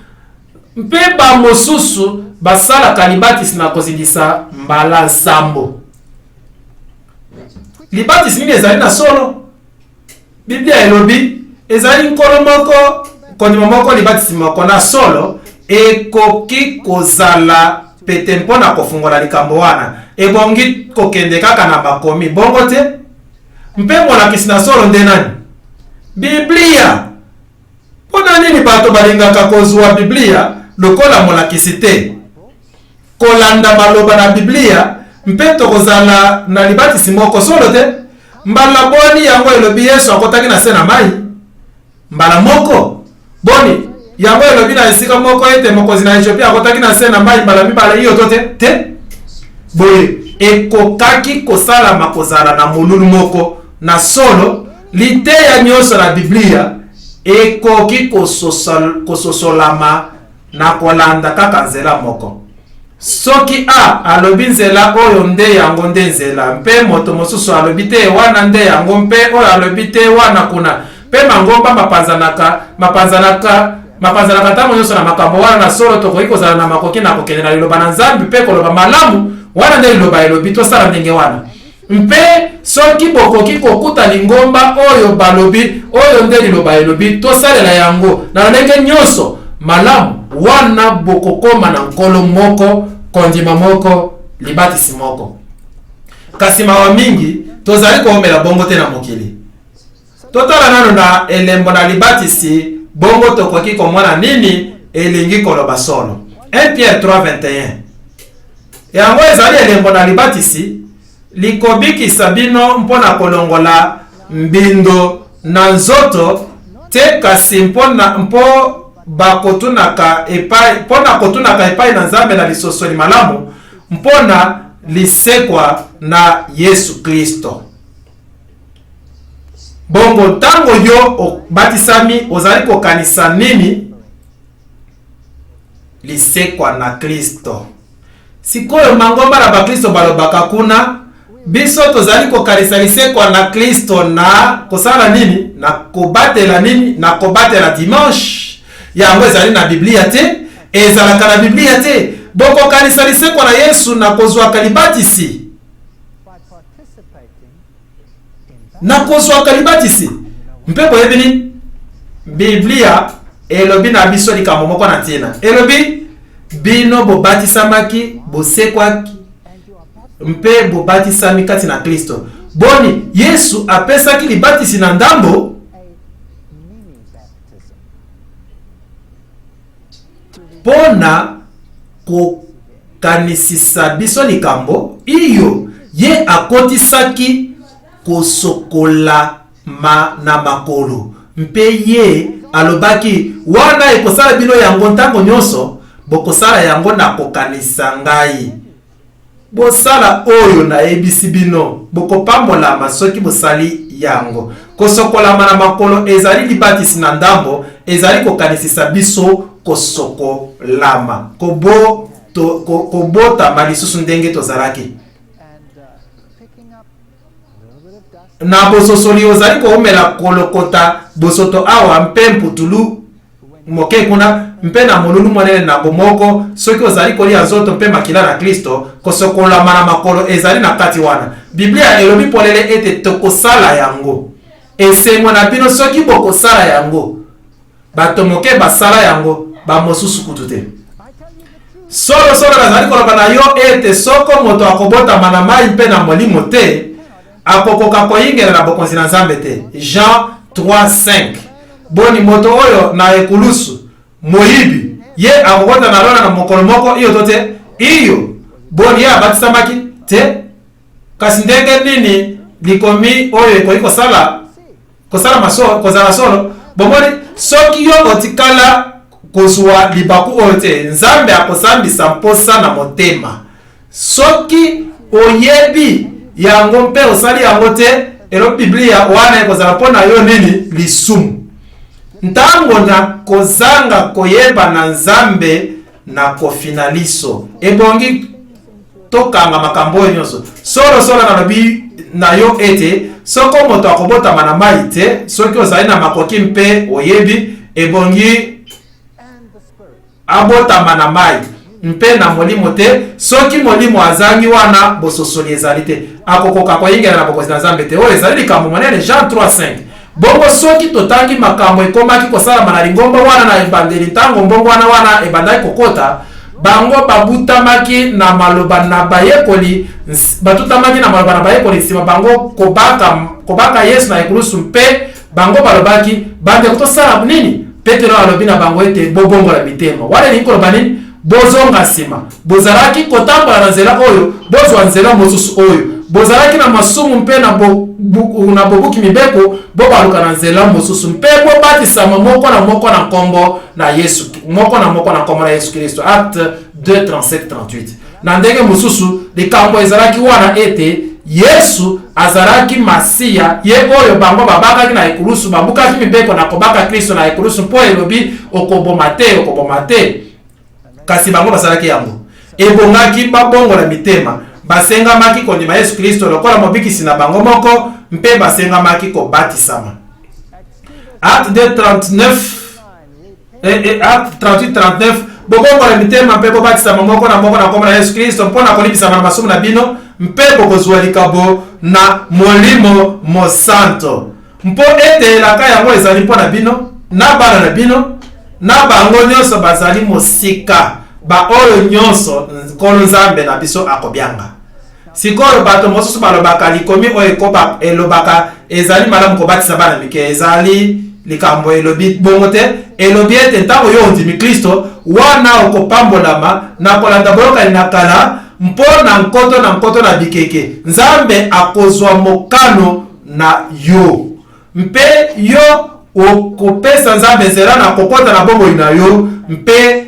mpe bamosusu basalaka libatisi na kozindisa mbala nsambo. Libatisi nini ezali na solo? Biblia elobi ezali nkolo moko, kondima moko, libatisi moko na solo ekoki kozala pete mpona kofungola likambo wana, ebongi kokende kaka na bakomi bongo te. Mpe molakisi na solo nde nani? Biblia. Pona nini bato balingaka kozwa Biblia lokola molakisi te? Kolanda maloba na Biblia mpe tokozala na libatisi moko solo te. Mbala boni yango elobi Yesu akotaki na se na mai mbala moko. Boni yango elobi na esika moko ete mokozi na Ethiopia akotaki na se na mai mbala mibala iyo to te. Boye ekokaki kosalama kozala na molulu moko na solo, liteya nyonso na Biblia ekoki kososolama na kolanda kaka nzela moko. Soki alobi nzela oyo nde yango nde nzela, mpe moto mosusu alobi te wana nde yango, mpe oyo alobi te wana kuna, mpe mangomba mapanzanaka tango nyonso na makambo wana na solo tokoki kozala na makoki na kokende na liloba na Nzambe mpe koloba malamu wana nde liloba elobi tosala ndenge wana. Mpe soki bokoki kokuta lingomba oyo balobi oyo nde liloba elobi tosalela yango na ndenge nyonso malamu, wana bokokoma na nkolo moko, kondima moko, libatisi moko. Kasi mawa mingi tozali koomela bongo te na mokili. Totala nano na elembo na libatisi bongo tokoki komona nini elingi koloba solo. 1 Pierre 3:21. Yango ezali elembo na libatisi likobikisa bino mpona kolongola mbindo na nzoto te, kasi mpo bakotunaka epai na Nzambe na lisosoli malamu mpona lisekwa na Yesu Kristo. Bongo tango yo obatisami ozali kokanisa nini? Lisekwa na Kristo. Sikoyo mangomba na bakristo balobaka kuna biso tozali kokanisa lisekwa na Kristo na kosala nini? Na kobatela nini? Na kobatela dimanche. Yango ezali na Biblia te, ezalaka na Biblia te. Boko kanisa lisekwa na Yesu na kozwa kalibatisi. Na kozwa kalibatisi. Mpepo yebini Biblia elobi na biso likambo moko na tina. Elobi bino bobatisamaki, bosekwaki, mpe bobatisami kati na Kristo. Boni Yesu apesaki libatisi na ndambo pona kokanisisa biso likambo iyo ye akotisaki kosokola na makolo, mpe ye alobaki wana ekosala bino yango ntango nyonso bokosala yango na kokanisa ngai. bosala oyo na ebisi bino bokopambolama soki bosali yango. Kosokolama na makolo ezali libatisi na ndambo, ezali kokanisisa biso kosokolama kobotama lisusu ndenge tozalaki. Na bososoli ozali koumela kolokota bosoto awa mpe mputulu moke kuna mpe na molulu monene na bomoko soki ozali kolia nzoto mpe makila na Kristo, kosokolama na makolo ezali na kati wana. Biblia elobi polele ete tokosala yango. Esengo na bino soki bokosala yango, bato moke basala yango bamosusu kutu te. Solo nazali koloba na yo ete soko moto akobotama na mai mpe na molimo te, akokoka koyingela na bokonzi na Nzambe te. Jean 3:5. Boni moto oyo na ekulusu moyibi ye akokota na lona na mokolo moko iyo to te, iyo boni ye abatisamaki te. Kasi ndenge nini likomi oyo ekoki kozala solo bomoni soki yo otikala kozwa libaku oyo te, Nzambe akosambisa mposa na motema. Soki oyebi yango mpe osali yango te, elo Biblia wana ekozala mpo na yo nini lisumu. Ntango na kozanga koyeba na Nzambe na kofinaliso ebongi tokanga makambo oyo nyonso. Solo na lobi na yo ete soko moto akobotama na mai te, soki ozali na makoki mpe oyebi ebongi abotama na mai mpe na molimo te, soki molimo azangi wana bososoli ezali te, akokoka koyingela na bokonzi na Nzambe te. Oyo ezali likambo monene. Jean 3:5. Bongo soki totangi makambo ekomaki kosalama na lingomba wana na ebandeli, ntango mbongo wana ebandaki kokota, bango babutamaki na maloba na bayekoli, batutamaki na maloba na bayekoli nsima bango kobaka Yesu na ekulusu mpe bango balobaki bande kutosala nini. Petero alobi na bango ete bobongola mitema. Wale ni koloba nini? Bozonga nsima. Bozalaki kotambola na nzela oyo, bozwa nzela mosusu oyo. Bozalaki na masumu mpe na bobuki mibeko, bobaluka na nzela mosusu mpe bobatisama moko na nkombo na Yesu, moko na nkombo na Yesu Kristo. Acte 2:37-38. Na ndenge mosusu likambo ezalaki wana ete Yesu azalaki Masiya, ye oyo bango babakaki na ekulusu, babukaki mibeko na kobaka Kristo na ekulusu mpo elobi okoboma te. Kasi bango basalaki yango ebongaki babongo na mitema, basengamaki kondima Yesu Kristo lokola mobikisi na bango moko mpe basengamaki kobatisama. Acte 2:39 Acte 38:39. Bobongo na mitema mpe bobatisama moko na nkombo na Yesu Kristo mpona kolibisama na masumu na bino mpe bokozwa likabo na molimo mosanto. Mpo ete elaka yango ezali mpo na bino na bana na bino na bango nyonso bazali mosika, ba oyo nyonso nkolo Nzambe na biso akobyanga. Sikoyo bato mosusu balobaka likomi oyo elobaka ezali malamu kobatisa bana mike, ezali likambo elobi bongo te. Elobi ete ntango yo ondimi Kristo wana okopambolama na kolanda bolokani na kala mpo na nkoto na bikeke, Nzambe akozwa mokano na yo mpe yo okopesa Nzambe nzela na kokota na bomoi na yo mpe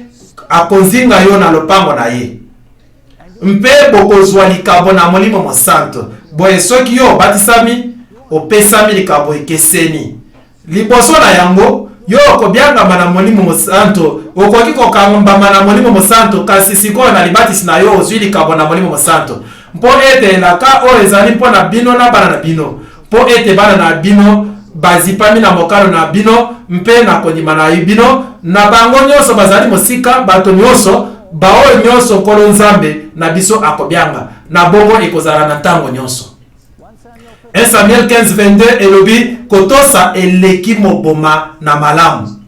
akonzinga yo na lopango na ye mpe bokozwa likabo na molimo mosanto. Boye soki yo batisami opesami likabo ekeseni liboso na yango yo okobyangama na molimo mosanto, okoki kokambama na molimo mosanto, kasi sikoyo na libatisi na yo ozwi likabo na molimo mosanto mpo ete elaka oyo ezali mpo na bino na bana na bino, mpo ete bana na bino bazipami na mokalo na bino mpe na kondima na bino na bango nyonso bazali mosika, bato nyonso baoyo nyonso nkolo Nzambe na biso akobyanga na bongo ekozala na ntango nyonso. 1 Samuel 15:22 elobi kotosa eleki moboma na malamu.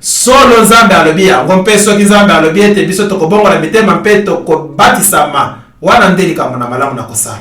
Solo Nzambe alobi yango mpe soki Nzambe alobi ete biso tokobongola mitema mpe tokobatisama, wana nde likambo na malamu na kosala.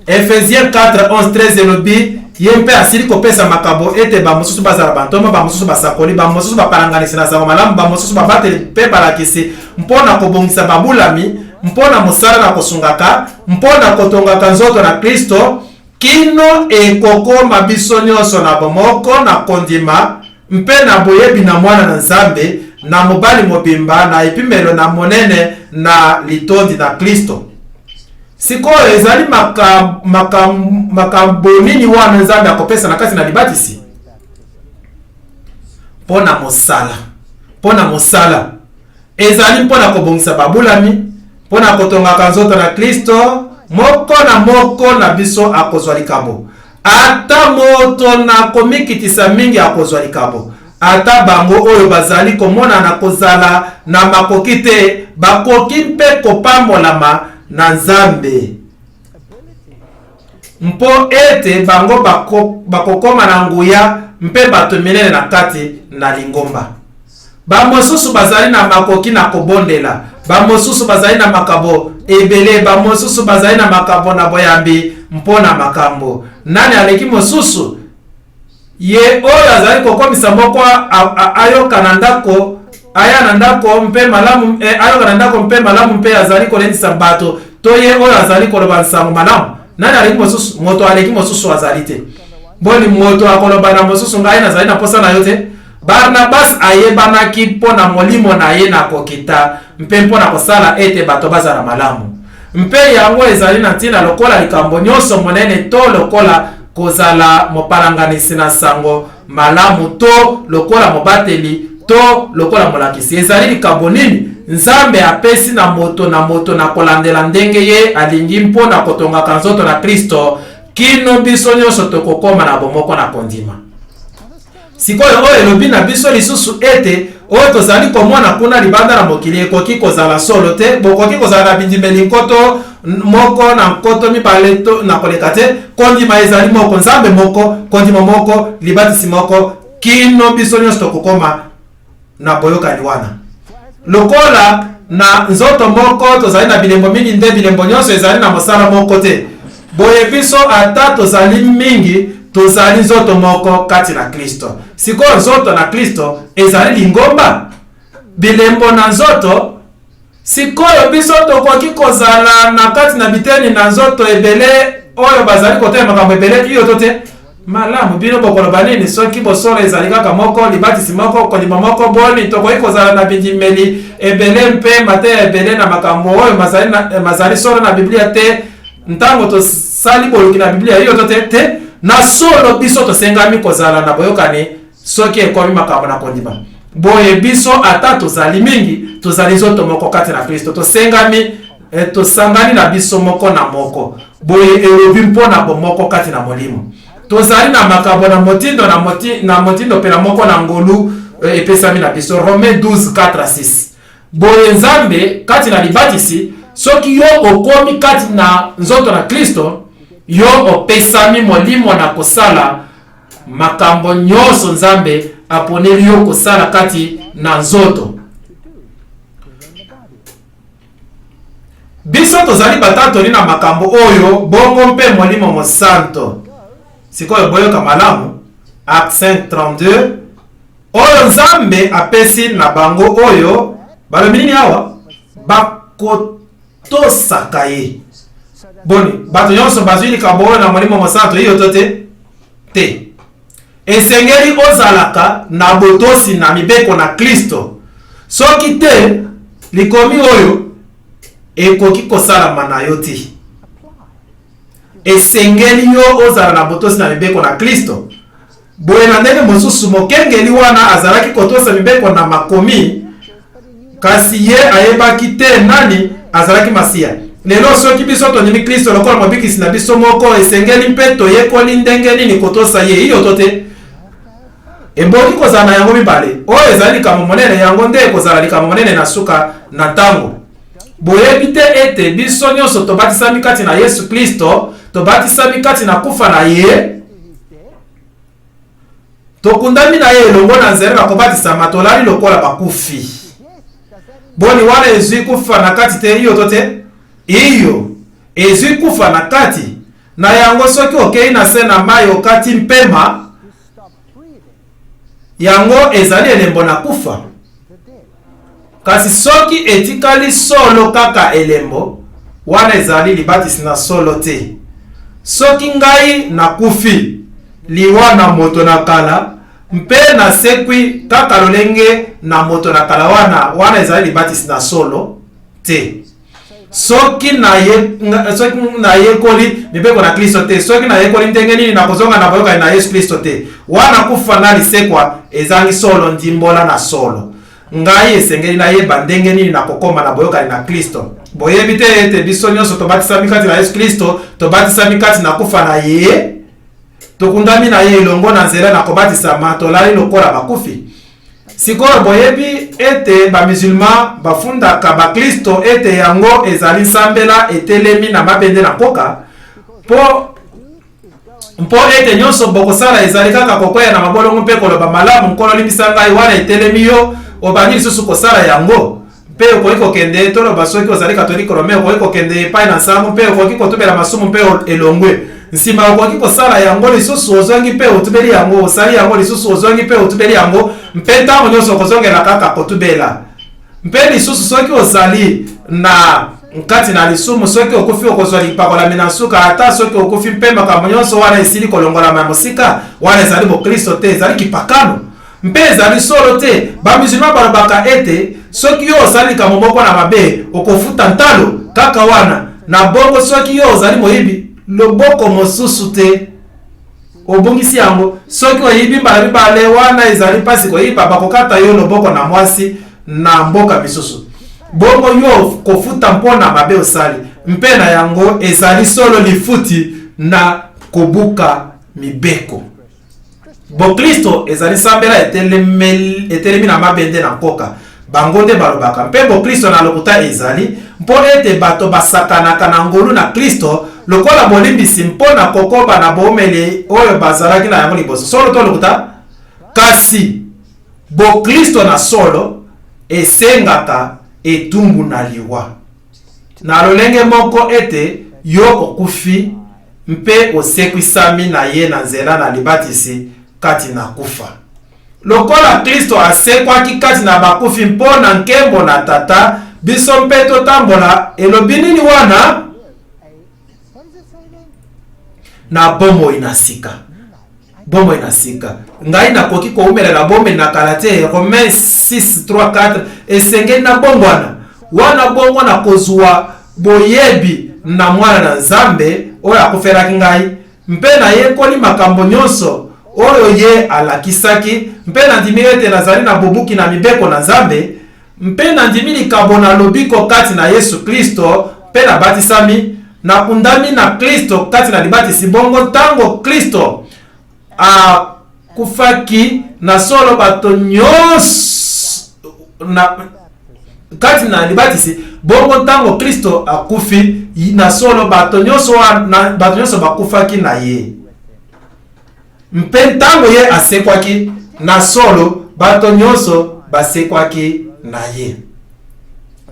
Ephésiens 4:11-13 elobi ye mpe asili kopesa makambo ete bamosusu bazala bantoma, bamosusu basakoli, bamosusu bapalanganisi na sango malamu, bamosusu babateli mpe balakisi mpona kobongisa babulami, mpona mosala na kosungaka, mpona kotongaka nzoto na Kristo, kino ekokoma biso nyonso na bomoko na kondima mpe na boyebi na mwana na Nzambe na mobali mobimba na epimelo na monene na litondi na Kristo. Sikoyo ezali makambo nini wana Nzambe akopesa na kati na libatisi? Pona mosala ezali mpona kobongisa babulami, mpona kotonga nzoto na Kristo moko na biso akozwa likambo. Ata moto na komikitisa mingi akozwa likambo. Ata bango oyo bazali komona na kozala na makoki te, bakoki mpe kopambolama na Nzambe. Mpo ete bango bakokoma na nguya mpe bato minene na kati na lingomba. Bamosusu bazali na makoki na kobondela, bamosusu bazali na makabo ebele, bamosusu bazali na makabo na boyambi mpona makambo. Nani aleki mosusu? Ye oyo azali kokomisa moko ayokana ndako, aya na ndako mpe malamu, ayokana ndako mpe malamu mpe azali kolendisa bato, to ye oyo azali koloba nsango malamu. Nani aleki mosusu? Moto aleki mosusu azali te. Boni moto akoloba na mosusu ngai nazali na posa na yo te. Barnabas ayebanaki mpona molimo na ye na kokita mpe mpona kosala ete bato bazala malamu. Mpe yango ezali na ntina lokola likambo nyonso monene to lokola kozala mopalanganisi na sango malamu to lokola mobateli to lokola molakisi. Ezali likambo nini? Nzambe apesi na moto na kolandela ndenge ye alingi mpona kotonga nzoto na Kristo kino biso nyonso tokokoma na bomoko na kondima. Sikoyo oyo elobi na biso lisusu ete oyo tozali komona kuna libanda na mokili ekoki kozala solo te, bokoki kozala na bindimeli nkoto moko na nkoto mibale to na koleka te. Kondima ezali moko, Nzambe moko, kondima moko, libatisi moko, kino biso nyonso tokokoma na boyokani wana. Lokola na nzoto moko tozali na bilembo mingi nde bilembo nyonso ezali na mosala moko te. Boye biso ata tozali mingi tozali nzoto moko kati na Kristo. Sikoyo nzoto na Kristo ezali lingomba bilembo na nzoto. Sikoyo biso tokoki kozala na kati na biteni na nzoto ebele oyo bazali kote makambo ebele iyo tote malamu bino bokoloba nini soki bosolo ezali kaka moko, libatisi moko, kondima moko. Boni tokoki kozala na bindimeli ebele mpe mateya ebele na makambo oyo mazali solo na Biblia te. Ntango tosali boluki na Biblia iyo tote te. Na solo biso tosengami kozala na boyokani soki ekomi makambo na kondima. Boye biso ata tozali mingi tozali nzoto moko kati na Kristo. Tosengami tosangani na biso moko na moko. Boye elobi mpona bomoko kati na molimo. Tozali na makambo na motindo pe na moko na ngolu epesami na biso. Romains 12:4-6. Boye Nzambe kati na libatisi soki yo okomi kati na nzoto na Kristo, yo opesami molimo na kosala makambo nyonso Nzambe aponeli yo kosala kati na nzoto. Biso tozali batatoli na makambo oyo bongo mpe molimo mosanto. Sikoyo boyoka malamu Acts 5:32 oyo Nzambe apesi na bango oyo balobi nini awa bakotosaka ye. Boni bato nyonso bazwi likambo oyo na molimo mosanto iyo tote te. Esengeli ozalaka na botosi na mibeko na Kristo. Soki te likomi oyo ekoki kosalama na yo te. Esengeli yo ozala na botosi na mibeko na Kristo. Boye na ndenge mosusu mokengeli wana azalaki kotosa mibeko na makomi, kasi ye ayebaki te nani azalaki Masia. Lelo soki biso tondimi Kristo lokola mobikisi na biso moko, esengeli mpe toyekoli ndenge nini kotosa ye iyo tote. Eboki kozala na yango mibale. Oyo ezali likambo monene, yango nde kozala likambo monene na suka na ntango. Boyebi te ete biso nyonso tobatisami kati na Yesu Kristo, tobatisami kati na kufa na ye, tokundami na ye elongo na nzela na kobatisama tolali lokola bakufi. Boni wana ezwi kufa na kati te iyo tote? Iyo ezwi kufa na kati. Na yango soki okei na se na mai okati mpema, yango ezali elembo na kufa. Kasi soki etikali solo kaka elembo, wana ezali libatisi na solo te. soki ngai nakufi liwa na moto na kala mpe na sekwi kaka lolenge na moto na kala wana ezali libatisi na solo te. Soki na yekoli mibeko na Kristo te, soki na yekoli ndenge nini na kozonga na boyoka na Yesu Kristo te, wana kufa na lisekwa ezangi solo ndimbola na solo. Ngai esengeli na yeba ndenge nini na kokoma na boyoka na Kristo. Boyebi te ete biso nyonso tobatisa mikati na Yesu Kristo, tobatisa mikati na kufa na ye, tokundami na ye elongo na nzela na kobatisa matolali lokola bakufi. Sikoyo boyebi ete ba musulman bafundaka ba Kristo ete yango ezali sambela etelemi na mabende na koka mpo ete nyonso bokosala ezali kaka kokwea na mabolongo mpe koloba malamu nkolo limbisa ngai wana etelemi yo obandi lisusu kosala yango mpe okoki kokende toloba soki ozali katoliko rome okoki kokende epai na nsambo mpe okoki kotubela masumu mpe elongwe nsima okoki kosala yango lisusu ozongi mpe otubeli yango osali yango lisusu ozongi mpe otubeli yango mpe ntango nyonso kozongela kaka kotubela mpe lisusu soki ozali na nkati na lisumu soki okufi okozwa lipakolami na suka ata soki okufi mpe makambo nyonso wana esili kolongolama mosika wana ezali bokristo te ezali kipakano mpe ezali solo te. Bamusulman balobaka ete soki yo osali likambo moko na mabe okofuta ntalo kaka wana na bongo soki yo ozali moyibi loboko mosusu te obungisi yango. Soki oyibi mbala mibale wana ezali pasi koyiba bakokata yo loboko na mwasi na mboka misusu bongo yo kofuta mpona mabe osali mpe na yango ezali solo lifuti na kobuka mibeko. Bo Kristo ezali sambela etelemi na mabende na koka bango nde balobaka mpe bo Kristo na lokuta ezali mpo ete bato basakanaka na ngolu na Kristo lokola bolimbisi mpona kokoba na bomeli oyo bazalaki na yango liboso solo to lokuta. Kasi bo Kristo na solo esengaka etumbu na liwa na lolenge moko ete yo okufi mpe osekwisami na ye na nzela na libatisi kati na kufa. Lokola Kristo asekwaki kati na bakufi mpona nkembo na tata biso mpe totambola elobi nini wana na bomoi na sika. Bomoi na sika ngai nakoki koumelela bomoi na kala te. Romains 6:3-4 esengeli na bongwana wana bongo na kozwa boyebi na mwana na Nzambe oyo akuferaki ngai mpe na yekoli makambo nyonso oyo ye alakisaki mpe na ndimi ete nazali na bobuki na mibeko na Nzambe mpe na ndimi likabo na lobiko kati na Yesu Kristo mpe na batisami na kundami na Kristo kati na libatisi bongo tango Kristo akufaki na solo bato nyonso na kati na libatisi bongo tango Kristo akufi na solo bato nyonso bakufaki na ye mpe ntango ye asekwaki na solo bato nyonso basekwaki na ye.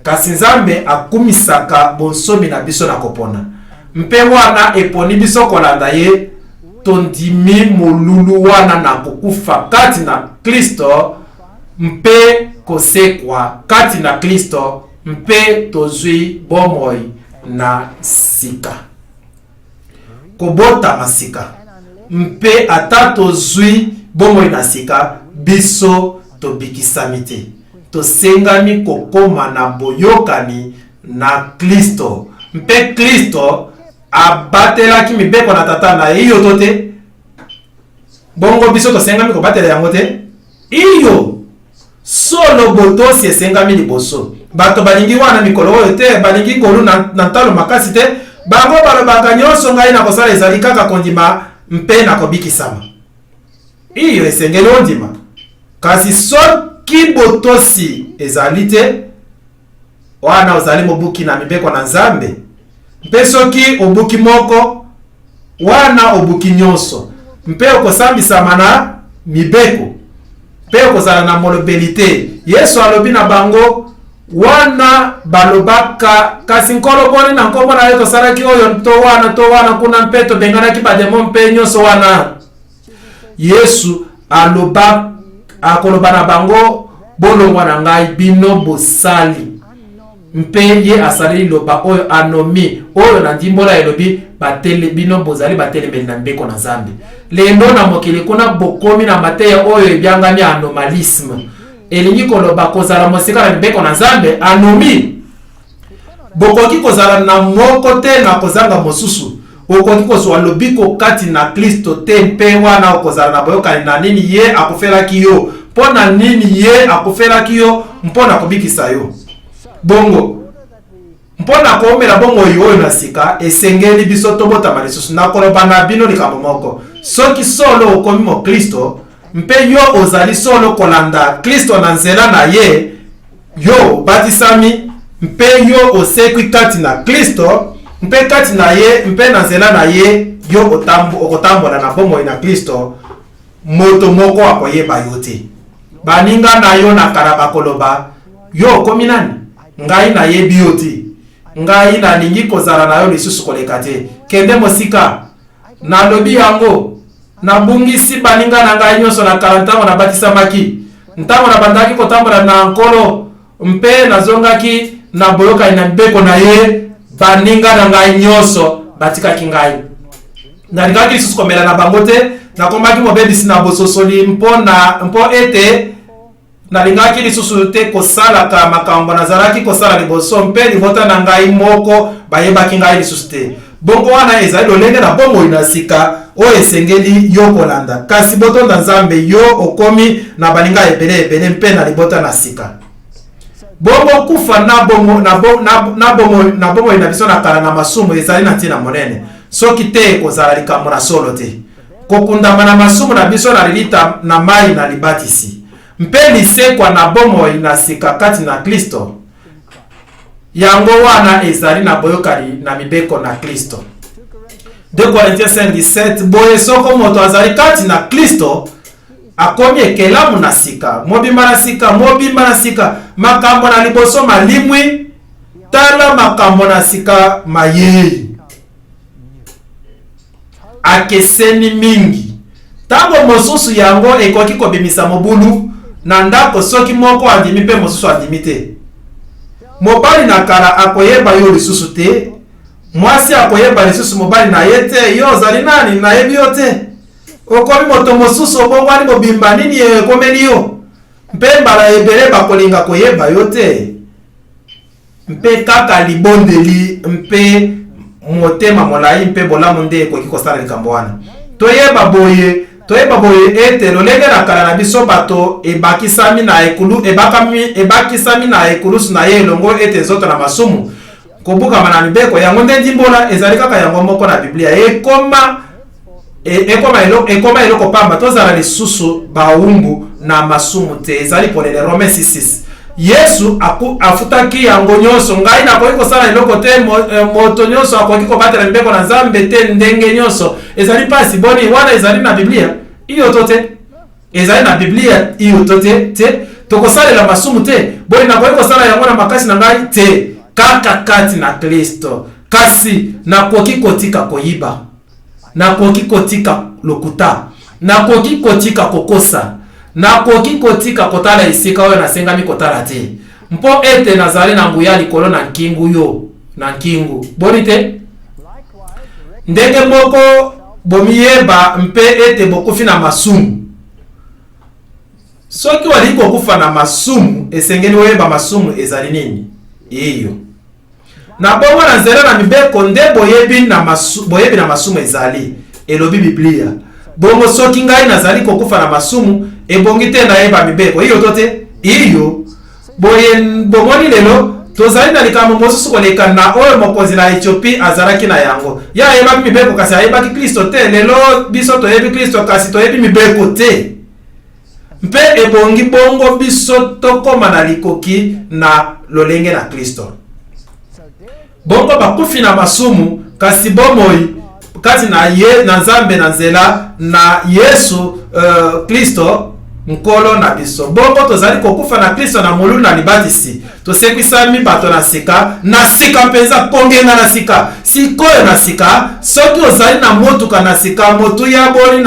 Kasi Nzambe akumisaka bonsomi na biso na kopona mpe wana eponi biso kolanda ye tondimi molulu wana na kokufa kati na Kristo mpe kosekwa kati na Kristo mpe tozwi bomoi na sika kobota masika mpe ata tozwi bomoi na sika biso tobikisami te tosengami kokoma na boyokani na Kristo mpe Kristo abatelaki mibeko na tata na iyo to te bongo biso tosengami kobatela yango te iyo solo botosi esengami liboso bato balingi wana mikolo oyo te balingi ngolu na ntalo makasi te bango balobaka nyonso ngai na kosala ezali kaka kondima mpe na kobikisama iyo esengeli ondima. Kasi soki botosi ezali te wana ozali mobuki na mibeko na Nzambe mpe soki obuki moko wana obuki nyonso mpe okosambisama na mibeko mpe okozala na molobelite. Yesu alobi na bango wana balobaka kasi nkolo boni na nkombo na ye tosalaki oyo to wana kuna mpe tobenganaki bademo mpe nyonso wana. Yesu akoloba na bango bolongwa na ngai bino bosali mpe ye asali loba oyo anomi oyo na ndimbola elobi batele bino bozali batelemeli na mbeko na Nzambe. Lendo na mokili kuna bokomi na mateya oyo ebyangami anomalisme. Elingi koloba kozala mosika na mbeko na Nzambe anomi. Bokoki kozala na moko te na kozanga mosusu. Okoki kozwa lobiko kati na Kristo te mpe wana okozala na boyokani na nini ye akufelaki yo. Mpona nini ye akufelaki yo mpona kobikisa yo. Bongo mpona koomela bongo oyo na sika esengeli biso tobotama lisusu na koloba na bino likambo moko. Soki solo okomi mo Kristo mpe yo ozali solo kolanda Kristo na nzela na ye, yo batisami mpe yo osekwi kati na Kristo mpe kati na ye mpe na nzela na ye, yo okotambola na bomoi na Kristo, moto moko akoyeba yo te. Baninga na yo na kala bakoloba yo okomi nani? Ngai na yebi yo te. Ngai na lingi kozala na yo lisusu koleka te. Kende mosika na lobi yango na bungisi baninga na ngai nyonso na kala ntango na batisamaki. Ntango na bandaki kotambola na nkolo mpe nazongaki na boyoka na mbeko na ye, baninga na ngai nyonso batikaki ngai. Nalingaki lisusu komela na bango te, nakomaki mobebisi na bososoli mpo ete nalingaki lisusu te kosalaka makambo nazalaki kosala liboso mpe libota na ngai moko bayebaki ngai lisusu te. Bongo wana ezali lolenge na bomoi na sika oyo esengeli yo kolanda. Kasi botonda Nzambe yo okomi na baninga ebele mpe na libota na sika. Bongo kufa na bomoi na biso na kala na masumu ezali na ntina monene. Soki te kozala likambo na solo te. Kokundama na masumu na biso na lilita na mai na libatisi. Mpe lisekwa na bomoi na sika kati na Kristo. Yango wana ezali na boyokali na mibeko na Kristo. 2 Corinthiens 5:17 boye soko moto azali kati na Kristo akomi ekelamu na sika. Mobimba na sika makambo na liboso malimwi, tala makambo na sika mayei. Akeseni mingi. Tango mosusu yango ekoki kobimisa mobulu na ndako soki moko andimi pe mosusu andimi te. Mobali na kala akoyeba yo lisusu te, mwasi akoyeba lisusu mobali na ye te. Yo ozali nani na yebi yo te. Okomi moto mosusu obongwani mobimba nini ekomeli yo. Mpe mbala ebele bakolinga koyeba yo te. Mpe kaka libondeli mpe motema molai mpe bolamu nde ekoki kosala likambo wana. Toyeba boye ete lolenge na kala na biso bato ebakisami na ekulu ebakisami na ekulusu na ye elongo ete nzoto na masumu kobukama na mibeko yango nde ndimbola ezali kaka yango moko na Biblia. Ekoma eloko pamba tozala lisusu baumbu na masumu te, ezali polele Romains 6:6. Yesu afutaki yango nyonso. Ngai nakoki kosala eloko te, moto nyonso akoki kobatela mibeko na Nzambe te ndenge nyonso. Ezali pasi boni wana ezali na Biblia iyo to te. Ezali na Biblia iyo to te. Tokosalela masumu te. Boni nakoki kosala yango na makasi na ngai te. Kaka kati na Kristo. Kasi nakoki kotika koyiba. Nakoki kotika lokuta. Nakoki kotika kokosa. Nakoki kotika kotala isika oyo nasengami kotala te. Mpo ete nazali na nguya likolo na nkingu yo. Na nkingu. Boni te? Ndenge moko bomiyeba mpe ete bokufi na masumu. Soki wali kokufa na masumu, esengeli oyeba masumu ezali nini? Iyo. Na bongo na nzela na mibeko nde boyebi na masumu ezali. Elobi Biblia. Bongo soki ngai nazali kokufa na masumu, ebongi te nayeba mibeko. Iyo to te? Iyo. Bomoni lelo tozali na likambo mosusu koleka na oyo mokonzi na Ethiopia azalaki na yango. Ya ayebaki mibeko kasi ayebaki Kristo te. Lelo biso toyebi Kristo kasi toyebi mibeko te. Mpe ebongi bongo biso tokoma na likoki na lolenge na Kristo. Bongo bakufi na masumu kasi bomoi kati na Nzambe na nzela na Yesu Kristo nkolo na biso. Bongo tozali kokufa na Kristo na molulu na libatisi. Tosekwisami bato na sika mpenza kongenga na sika. Sikoyo na sika, soki ozali na motuka na sika, motu ya boli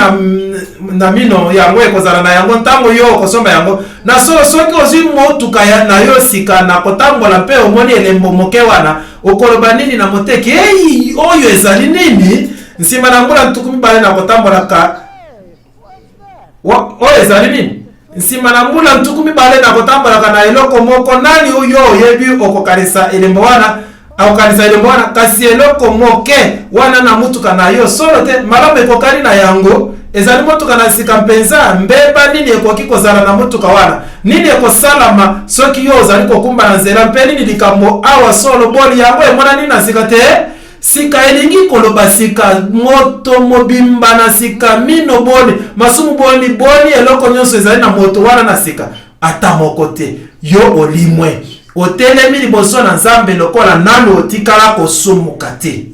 na mino yango ekozala na yango ntango yo kosomba yango. Na solo soki ozwi motuka na yo sika na kotambola mpe omoni elembo moke wana, okoloba nini na moteki? Hey, oyo ezali nini? Nsima na mbula ntukumi bale na kotambola ka oyo ezali nini? Nsima na mbula ntukumi bale na kotambola ka na eloko moko, nani oyo oyebi okokanisa elembo wana? Akokanisa elembo wana kasi eloko moke wana na mutuka na yo solo te malamu ekokani na yango. Ezali motuka na sika mpenza, mbeba nini ekoki kozala na motuka wana? Nini ekosalama soki yo ozali kokumba na nzela mpe nini likambo awa solo boli yango emona nini na sika te? Sika elingi koloba sika moto mobimba na sika mino boli masumu boli eloko nyonso ezali na moto wana na sika ata moko te. Yo olimwe otelemi liboso na Nzambe lokola nano otikala kosumuka te.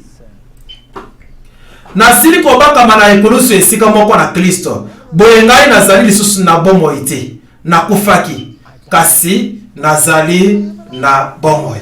Nasili kobakama na ekulusu esika moko na Kristo. Boye ngai nazali lisusu na bomoi te, nakufaki kasi nazali na bomoi.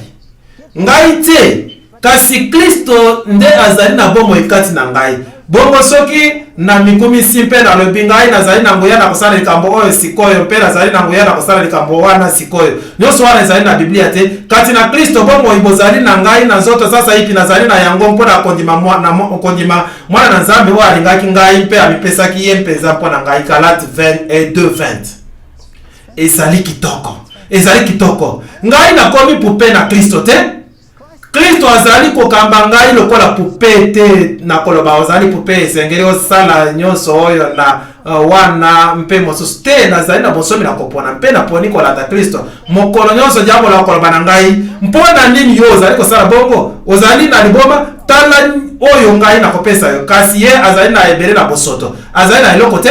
Ngai te kasi Kristo nde azali na bomoi kati na ngai. Bongo soki na mikumi simpe na lobi ngai nazali na nguya na kosala likambo oyo sikoyo mpe nazali na nguya na kosala likambo wana sikoyo. Nyonso wana ezali na Biblia te. Kati na Kristo bomoi bozali na ngai na nzoto sasa ipi nazali na yango mpona kondima mwana na Nzambe oyo alingaki ngai mpe amipesaki ye mpenza mpona ngai. Galate 2:20. Ezali kitoko. Ngai nakomi pupe na Kristo te. Kristo azali kokamba ngai lokola pupe te na koloba ozali pupe esengeli osala nyonso oyo na wana mpe mosusu te. Nazali na bosomi na kopona mpe na poni kolata Kristo mokolo nyonso jambo la koloba na ngai mpona nini yo ozali kosala bongo? Ozali na liboma tala oyo ngai na kopesa yo, kasi ye azali na ebele na bosoto azali na eloko te.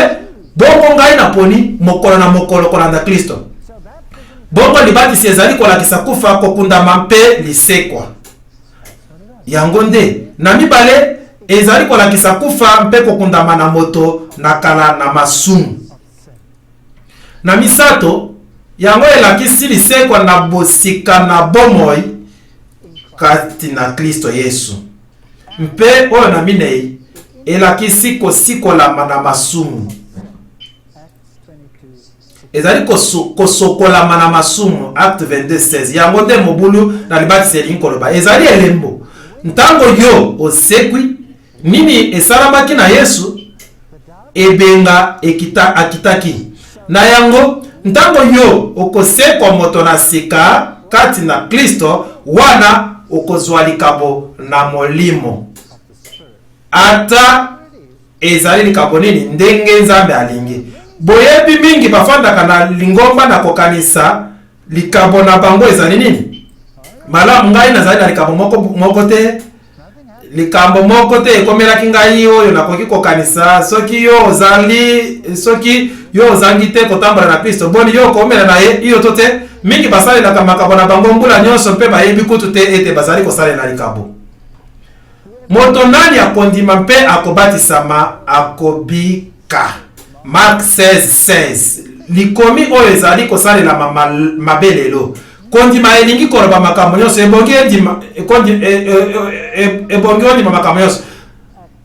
Bongo ngai na poni mokolo na mokolo kolanda Kristo. Bongo libatisi ezali kolakisa kufa kokundama mpe lisekwa yango nde na mibale ezali kolakisa kufa mpe kokundama na moto na kala na masumu. Na misato yango elakisi lisekwa na bosika na bomoi kati na Kristo Yesu. Mpe oyo na minei elakisi kosikolama na masumu. Ezali kosokolama na masumu. Acte 22:16. Yango nde mobulu na libatisi elingi koloba ezali elembo. Ntango yo osekwi nini esalamaki na Yesu ebenga akitaki na yango. Ntango yo okosekwa moto na sika kati na Kristo wana okozwa likabo na molimo. Ata ezali likabo nini ndenge Nzambe alingi. Boyebi mingi bafandaka na lingomba na kokanisa likabo na bango ezali nini? Malamu ngai nazali na likambo moko te. Likambo moko te ekomelaki ngai oyo nakoki kokanisa soki yo ozangi te kotambola na Kristo. Boni yo komela na ye iyo to te. Mingi basalelaka makambo na bango mbula nyonso mpe bayebi kutu te ete bazali kosalela likambo. Moto nani akondima mpe akobatisama akobika. Mark 16:16. Likomi oyo ezali kosalela mabelelo. Kondima elingi koloba makambo nyonso ebongi ondima makambo nyonso.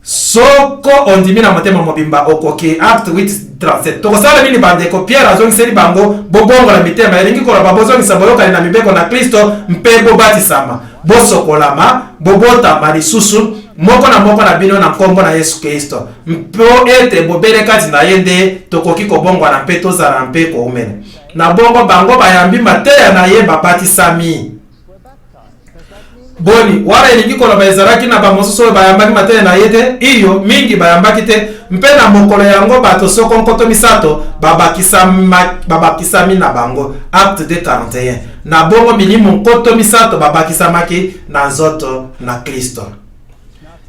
Soko ondimi na motema mobimba okoki. Acte 8:37. Tokosala nini bandeko? Pierre azongiseli bango bobongola mitema elingi koloba bozongisa boyokani na mibeko na Kristo mpe bobatisama bosokolama bobotama lisusu moko na bino na nkombo na Yesu Kristo mpo ete bobele kati na ye nde tokoki kobongwana mpe tozala mpe koumena. Na bongo bango bayambi mateya na ye babatisami. Boni wala elingi koloba ezalaki na bamosusu oyo bayambaki mateya na ye te? Iyo mingi bayambaki te mpe na mokolo yango bato soko nkoto misato babakisami na bango. Acte 2:41. Na bongo milimo nkoto misato babakisamaki na nzoto na Kristo.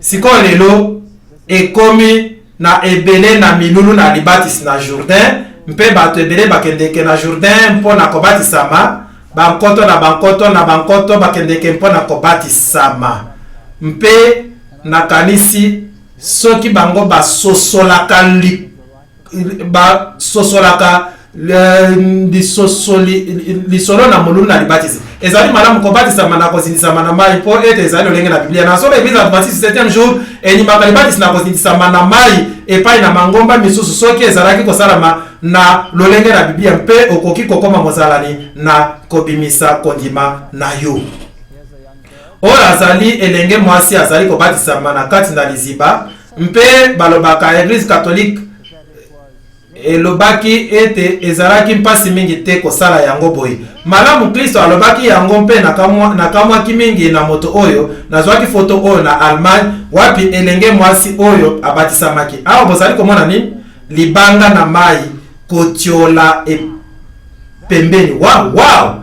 Sikoyo lelo ekomi na ebele na milulu na libatisi na Jourdain mpe bato ebele bakendeke na Jourdain mpona kobatisama. Bankoto bakendeke mpona kobatisama. Mpe nakanisi soki bango basosolaka lisolo na molulu na libatisi ezali malamu kobatisama na kozindisama na mai mpo ete ezali lolenge na Biblia na solo église adventiste 7e jour enyimaka libatisi na kozindisama na mai epai na mangomba misusu soki ezalaki kosalama na lolenge na Biblia mpe okoki kokoma mozalani na kobimisa kondima na yo. Oyo azali elenge mwasi azali kobatisama na kati na liziba mpe balobaka église catholique elobaki ete ezalaki mpasi mingi te kosala yango boye. Malamu Kristo alobaki yango mpe nakamwaki mingi na moto oyo nazwaki foto oyo na Allemagne wapi elenge mwasi oyo abatisamaki. Awa bozali komona nini? Libanga na mai kotiola pembeni. Wow!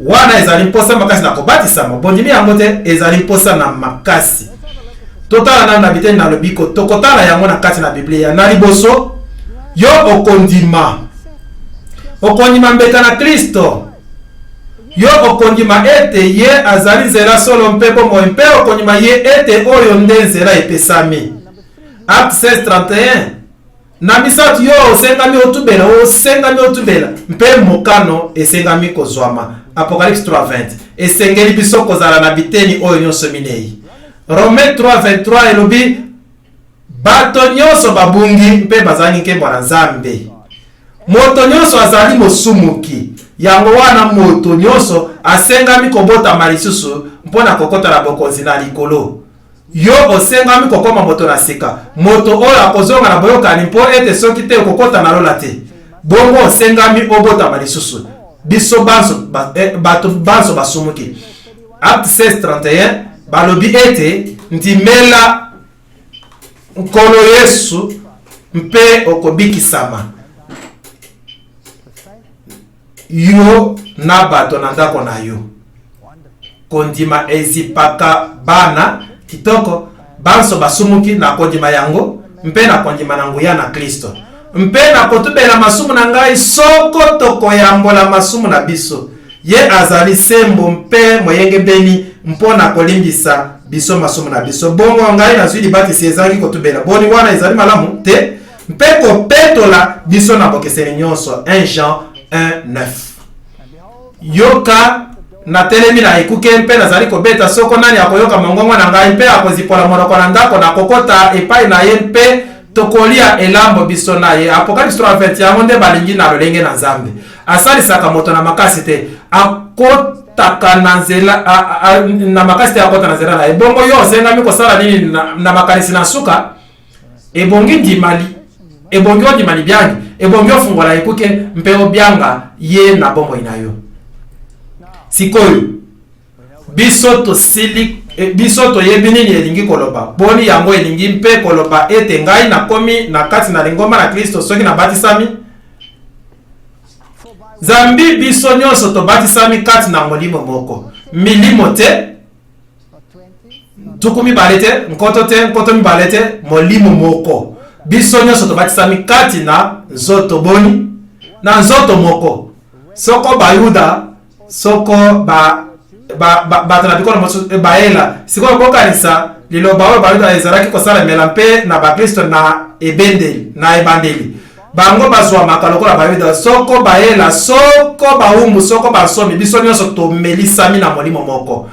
Wana ezali mposa makasi na kobatisama. Bondimi yango te ezali mposa na makasi. Totala na biteni na lobiko tokotala yango na kati na Biblia. Na liboso yo okondima mbeka na Kristo. Yo okondima ete ye azali nzela solo mpe bomo mpe okondima ye ete oyo nde nzela epesami. Acte 16:31. Na misatu yo osengami otubela mpe mokano esengami kozwama. Apocalypse 3:20. Esengeli biso kozala na biteni oyo nyonso minei. Romains 3:23 elobi bato nyonso babungi mpe bazangi nkembo na Nzambe. Moto nyonso azali mosumuki. Yango wana moto nyonso asengami kobotama lisusu mpona kokota na bokonzi na likolo. Yo osengami kokoma moto na sika. Moto oyo akozonga na boyokani mpo ete soki te kokota na lola te. Bongo osengami obotama lisusu. Biso bato banso basumuki. Acte 16:31 balobi ete ndimela nkolo Yesu mpe okobikisama yo na bato na ndako na yo. Kondima ezipaka bana kitoko banso basumuki na kondima yango mpe na kondima na nguya na Kristo mpe na kotubela masumu na ngai soko tokoyambola masumu na biso. Ye azali sembo mpe moyenge beni mpona kolimbisa biso masumu na biso. Bongo ngai nazwi libatisi ezali kotubela boni wana ezali malamu te mpe kopetola biso na bokeseni nyonso. 1 Jean 1:9. Yoka na telemi na ekuke mpe nazali kobeta soko nani akoyoka mongongo na ngai mpe akozipola monoko na ndako na kokota epai na ye mpe tokolia elambo biso na ye. Apocalypse 3:20 yango nde balingi na lolenge na Nzambe. Asalisaka moto na makasi te akotaka na nzela na makasi te akota na nzela na ye. Bongo yo osengami kosala nini na makanisi na suka? Ebongi ndimali byangi ebongi ofungola ekuke mpe obyanga ye na bombo inayo. Sikoyo biso toyebi nini elingi koloba. Boni yango elingi mpe koloba ete ngai nakomi na kati na lingomba na Kristo soki na batisami. Zambi biso nyonso tobatisami kati na molimo moko. Milimo te, tukumi balete, nkoto mibalete, molimo moko. Biso nyonso tobatisami kati na nzoto boni, na nzoto moko. Soko bayuda, soko batanabikola mosu baela. Siko bokanisa liloba oyo bayuda ezalaki kosala melampe na bakristo na ebandeli. Bango bazwa makalokola bayuda soko baela, soko baumbu, soko basomi. Biso nyonso tomelisami na molimo moko.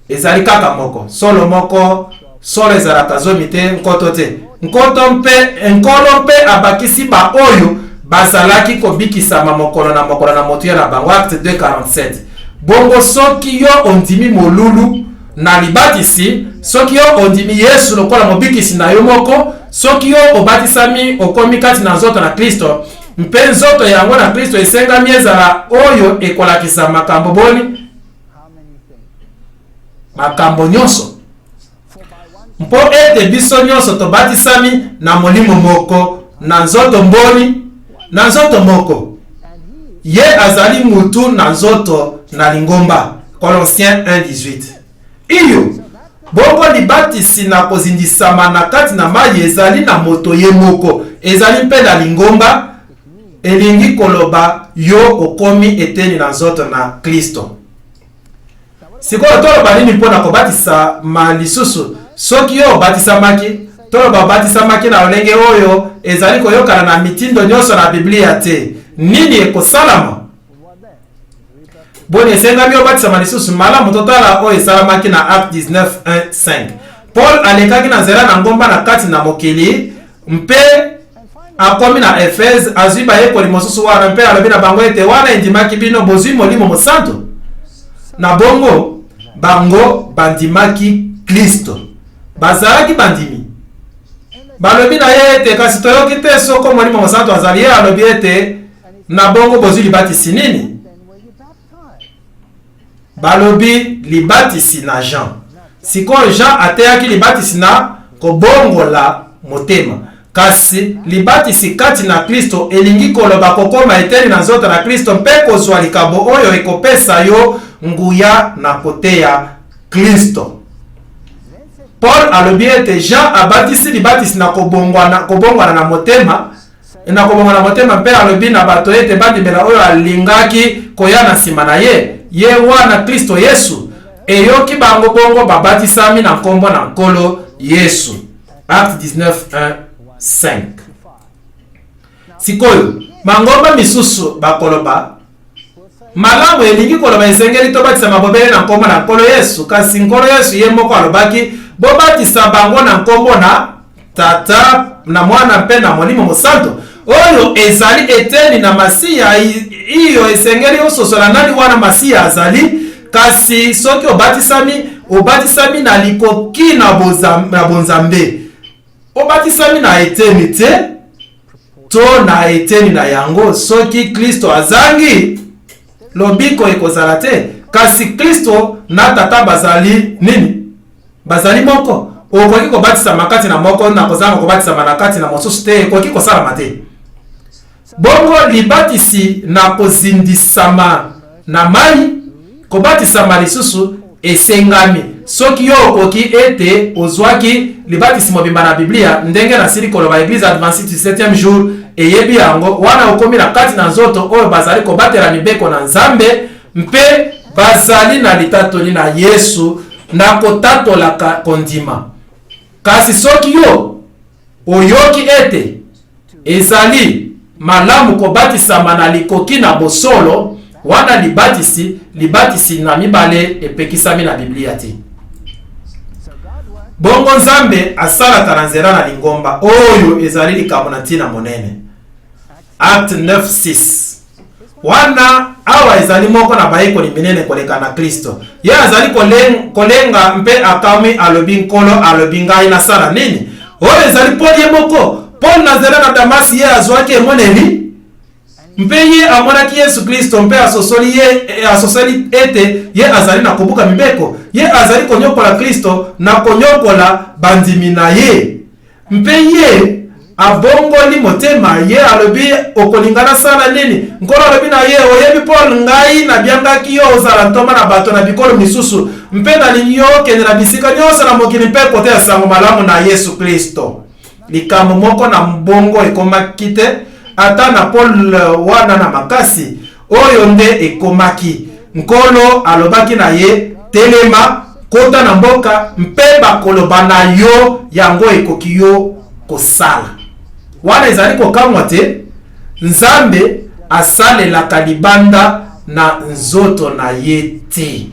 Ezali kaka moko. Solo moko, solo ezalaka zomi te, nkoto te. Nkolo mpe abakisi ba oyo bazalaki kobikisama mokolo na motuya na bango. Acte 2:47. Bongo soki yo ondimi molulu na libatisi, soki yo ondimi Yesu lokola mobikisi na yo moko, soki yo obatisami okomi kati na nzoto na Kristo, mpe nzoto yango na Kristo esengami ezala oyo ekolakisa makambo boni, makambo nyonso. Mpo ete biso nyonso tobatisami na molimo moko, na nzoto mboni, na nzoto moko. Ye azali mutu na nzoto na lingomba. Colossiens 1:18. Iyo bongo libatisi na kozindisama na kati na mai ezali na moto ye moko, ezali mpe na lingomba, elingi koloba yo okomi eteni na nzoto na Kristo. Sikoyo toloba nini mpona kobatisa ma lisusu? Soki yo obatisamaki to babatisamaki na olenge oyo ezali koyokana na mitindo nyonso na Biblia te, nini ekosalama? Boni esengami obatisama lisusu malamu totala oyo esalamaki na Acte 19:1-5. Paul alekaki na nzela na ngomba na kati na mokili mpe akomi na Efeze azwi bayekoli mosusu wana mpe alobi na bango ete wana endimaki bino bozwi Molimo Mosantu. Na bongo bango bandimaki Kristo, bazalaki bandimi. Balobi na ye ete kasi toyoki te soko Molimo Mosantu azali, ye alobi ete na bongo bozwi libatisi nini? Balobi libatisi na Jean. Sikoyo Jean ateyaki libatisi na kobongola motema. Kasi libatisi kati na Kristo elingi koloba kokoma eteni na nzoto na Kristo mpe kozwa likabo oyo ekopesa yo nguya na koteya Kristo. Paul alobi ete Jean abatisi libatisi na kobongwana na motema, na kobongwana na motema mpe alobi na bato ete bandimela oyo alingaki koya na sima na ye wana Kristo Yesu eyoki bango bongo babatisami na nkombo na nkolo Yesu. Acte 19:1-5. Sikoyo mangomba misusu bakoloba malamu elingi koloba esengeli tobatisama bobele na nkombo na nkolo Yesu, kasi nkolo Yesu ye moko alobaki bobatisa bango na nkombo na Tata na Mwana mpe na Molimo Mosantu oyo ezali eteni na Masiya. Iyo esengeli ososola nani wana Masiya azali, kasi soki obatisami na likoki na bonzambe, obatisami na eteni te to na eteni na yango soki Kristo azangi lobiko ekozala te. Kasi Kristo na Tata bazali nini? Bazali moko. Okoki kobatisa makati na moko na kozanga kobatisa manakati na mosusu te, okoki kosala mate. Bongo libatisi na kozindisama na mai, kobatisama lisusu esengami soki yo okoki ete ozwaki libatisi mobimba na Biblia ndenge na sili koloba Eglise Adventiste du 7e jour eyebi yango wana okomi na kati na nzoto oyo bazali kobatela mibeko na Nzambe mpe bazali na litatoli na Yesu na kotatola kondima. Kasi soki yo oyoki ete ezali malamu kobatisama na likoki na bosolo, wana libatisi na mibale epekisami na Biblia te. Bongo Nzambe asalaka na nzela na lingomba oyo ezali likambo na ntina monene. Acte 9:6. Wana awa ezali moko na bayekoli minene koleka na Kristo. Ye azali kolenga mpe akami alobi nkolo alobi ngai nasala nini? Oyo ezali Paul ye moko. Paul na nzela na Damasi ye azwaki emoneli mpe ye amonaki Yesu Kristo mpe asosoli ete ye azali na kobuka mibeko. Ye azali konyokola Kristo na konyokola bandimi na ye. Mpe ye abongoli motema, ye alobi okolingana sala nini? Nkolo alobi na ye oyebi Paul ngai na biangaki yo ozala ntoma na bato na bikolo misusu mpe na linyo kende na bisika nyonso na mokili mpe kote ya sango malamu na Yesu Kristo. Likambo moko na mbongo ekomaki te ata na Paul wana na makasi oyo nde ekomaki. Nkolo alobaki na ye telema kota na mboka mpe bakoloba na yo yango ekoki yo kosala. Wana ezali kokamwa te, Nzambe asalelaka libanda na nzoto na ye te.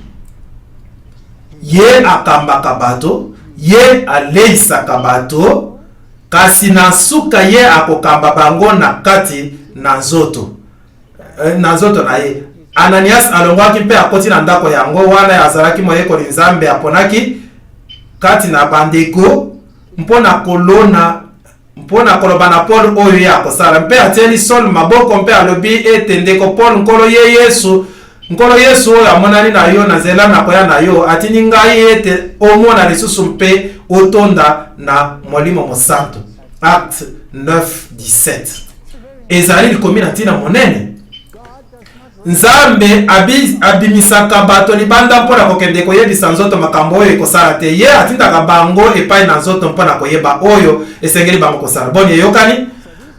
Ye akambaka bato, ye aleisaka bato, kasi na suka ye akokamba bango na kati na nzoto. Na nzoto na ye. Ananias alongwaki mpe akoti na ndako yango wana azalaki moyekoli Nzambe aponaki kati na bandeko mpona koloba na Paul oyo ya kosala mpe atieli Saul maboko mpe alobi ete ndeko Paul nkolo Yesu oyo amonani na yo na nzela na koya na yo atini ngai ete omona lisusu mpe otonda na Molimo Mosantu. Acte 9:17. Ezali likomi na ntina monene. Nzambe abimisaka bato libanda mpona kokende koyebisa nzoto makambo oyo ekosala te. Ye atindaka bango epai na nzoto mpona koyeba oyo esengeli bango kosala. Boni eyokani?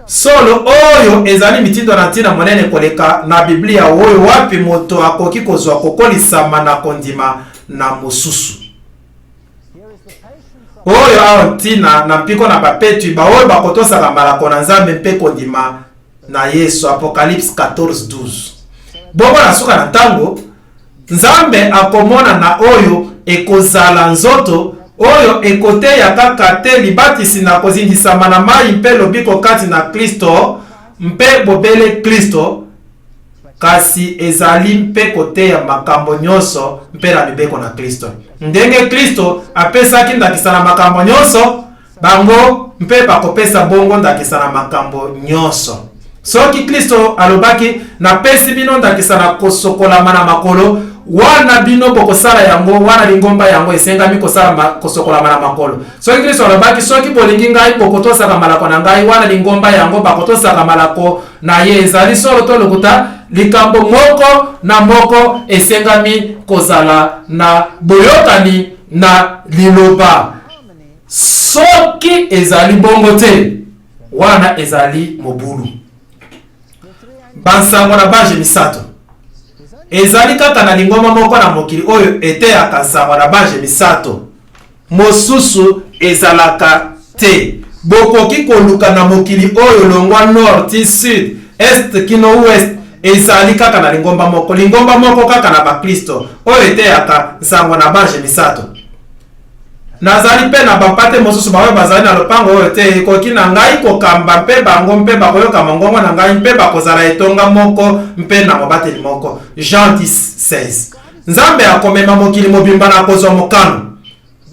Solo oyo ezali mitindo na ntina monene koleka na Biblia oyo wapi moto akoki kozwa kokolisama na kondima na mosusu. oyo aotina na mpiko na bapetu ba oyo bakotosaka malako na Nzambe mpe kondima na Yesu. Apocalypse 14:12. Bongo na suka na tango Nzambe akomona na oyo ekozala nzoto oyo ekoteya kaka te libatisi na kozindisama na mai mpe lobiko kati na Kristo mpe bobele Kristo, kasi ezali mpe koteya makambo nyonso mpe na mibeko na Kristo. Ndenge Kristo apesaki ndakisa na makambo nyonso, bango mpe bakopesa bongo ndakisa na makambo nyonso. Soki Kristo alobaki napesi bino ndakisa na kosokolama na makolo, wana bino bokosala yango, wana lingomba yango esengami kosokolama na makolo. Soki Kristo alobaki soki bolingi ngai bokotosaka malako na ngai, wana lingomba yango bakotosaka malako na ye. Ezali solo to lokuta likambo moko na moko esengami kozala na boyokani na liloba. Soki ezali bongo te, wana ezali mobulu. Bansango na banje misato ezali kaka na lingoma moko na mokili oyo eteyaka nsango na banje misato, mosusu ezalaka te. Bokoki koluka na mokili oyo longwa nord ti sud est kino west, ezali kaka na lingomba moko kaka na bakristo oyo eteyaka nsango na banje misato. Nazali pe na bapate mosusu bawe bazali na lopango oyo te ekoki na ngai kokamba mpe bango mpe bakoyoka mongongo na ngai mpe bakozala etonga moko mpe na mobateli moko. Jean 10:16. Nzambe akomema mokili mobimba na kozwa mokano.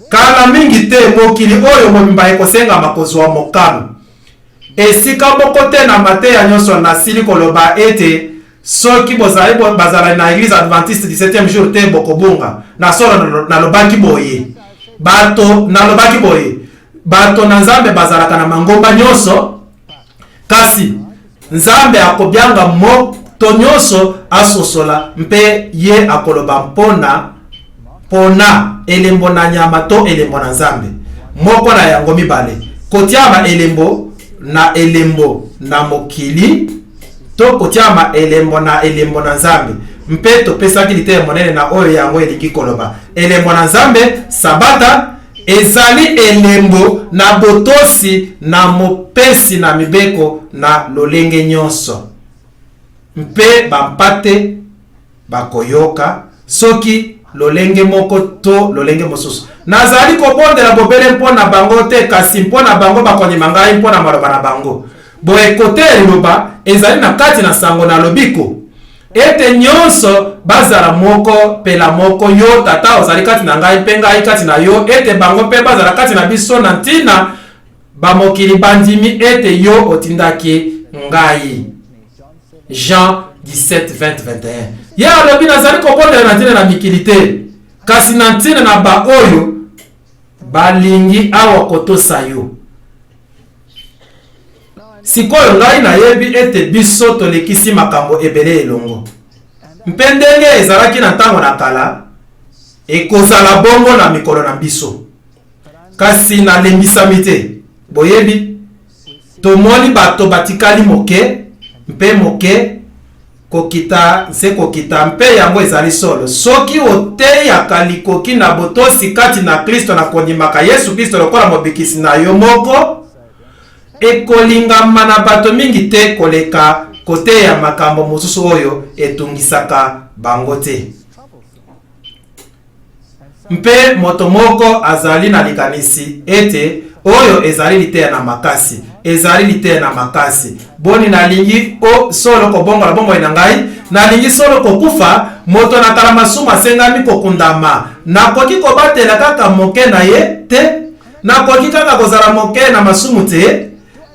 Kala mingi te mokili oyo mobimba ekosenga makozwa mokano. Esika moko te na mateya nyonso na sili koloba ete soki bazala na Église Adventiste 17e jour te bokobunga. Na solo na lobaki boye. Bato nalobaki boye, bato na Nzambe bazalaka na mangomba nyonso, kasi Nzambe akobyanga moto nyonso asosola mpe ye akoloba pona elembo na nyama to elembo na Nzambe. Moko na yango mibale, kotiama elembo na mokili to kotiama elembo na Nzambe. Mpe topesaki liteya monene na oyo yango eliki koloba elembo na Nzambe. Sabata ezali elembo na botosi na mopesi na mibeko na lolenge nyonso, mpe bampate bakoyoka soki lolenge moko to lolenge mosusu. Nazali kobondela bobele mpona bango te, kasi mpona bango bakondima ngai mpona maloba na bango. Boye kote liloba ezali na kati na sango na lobiko ete nyonso bazala moko pela moko, yo tata ozali kati na ngai mpe ngai kati na yo, ete bango mpe bazala kati na biso na ntina bamokili bandimi ete yo otindaki ngai. Jean 17:20-21. Ya alobi nazali kobondela na ntina na mikili te, kasi na ntina na ba oyo balingi awa kotosa yo. Sikoyo ngai nayebi ete biso tolekisi makambo ebele elongo. Mpe ndenge ezalaki na ntango na kala, ekozala bongo na mikolo na biso. Kasi nalembisami te. Boyebi, tomoni bato batikali moke, mpe moke kokita mpe yango ezali solo. Soki oteyaka likoki na botosi kati na Kristo na kondimaka Yesu Kristo lokola mobikisi na yo moko, ekolingama na bato mingi te koleka koteya makambo mosusu oyo etungisaka bango te. Mpe moto moko azali na likanisi ete oyo ezali liteya na makasi, ezali liteya na makasi. Boni nalingi solo kobongola bombo na ngai, nalingi solo kokufa, moto na kala masumu asengami kokundama. Nakoki kobatela kaka moke na ye te, nakoki kaka kozala moke na masumu te.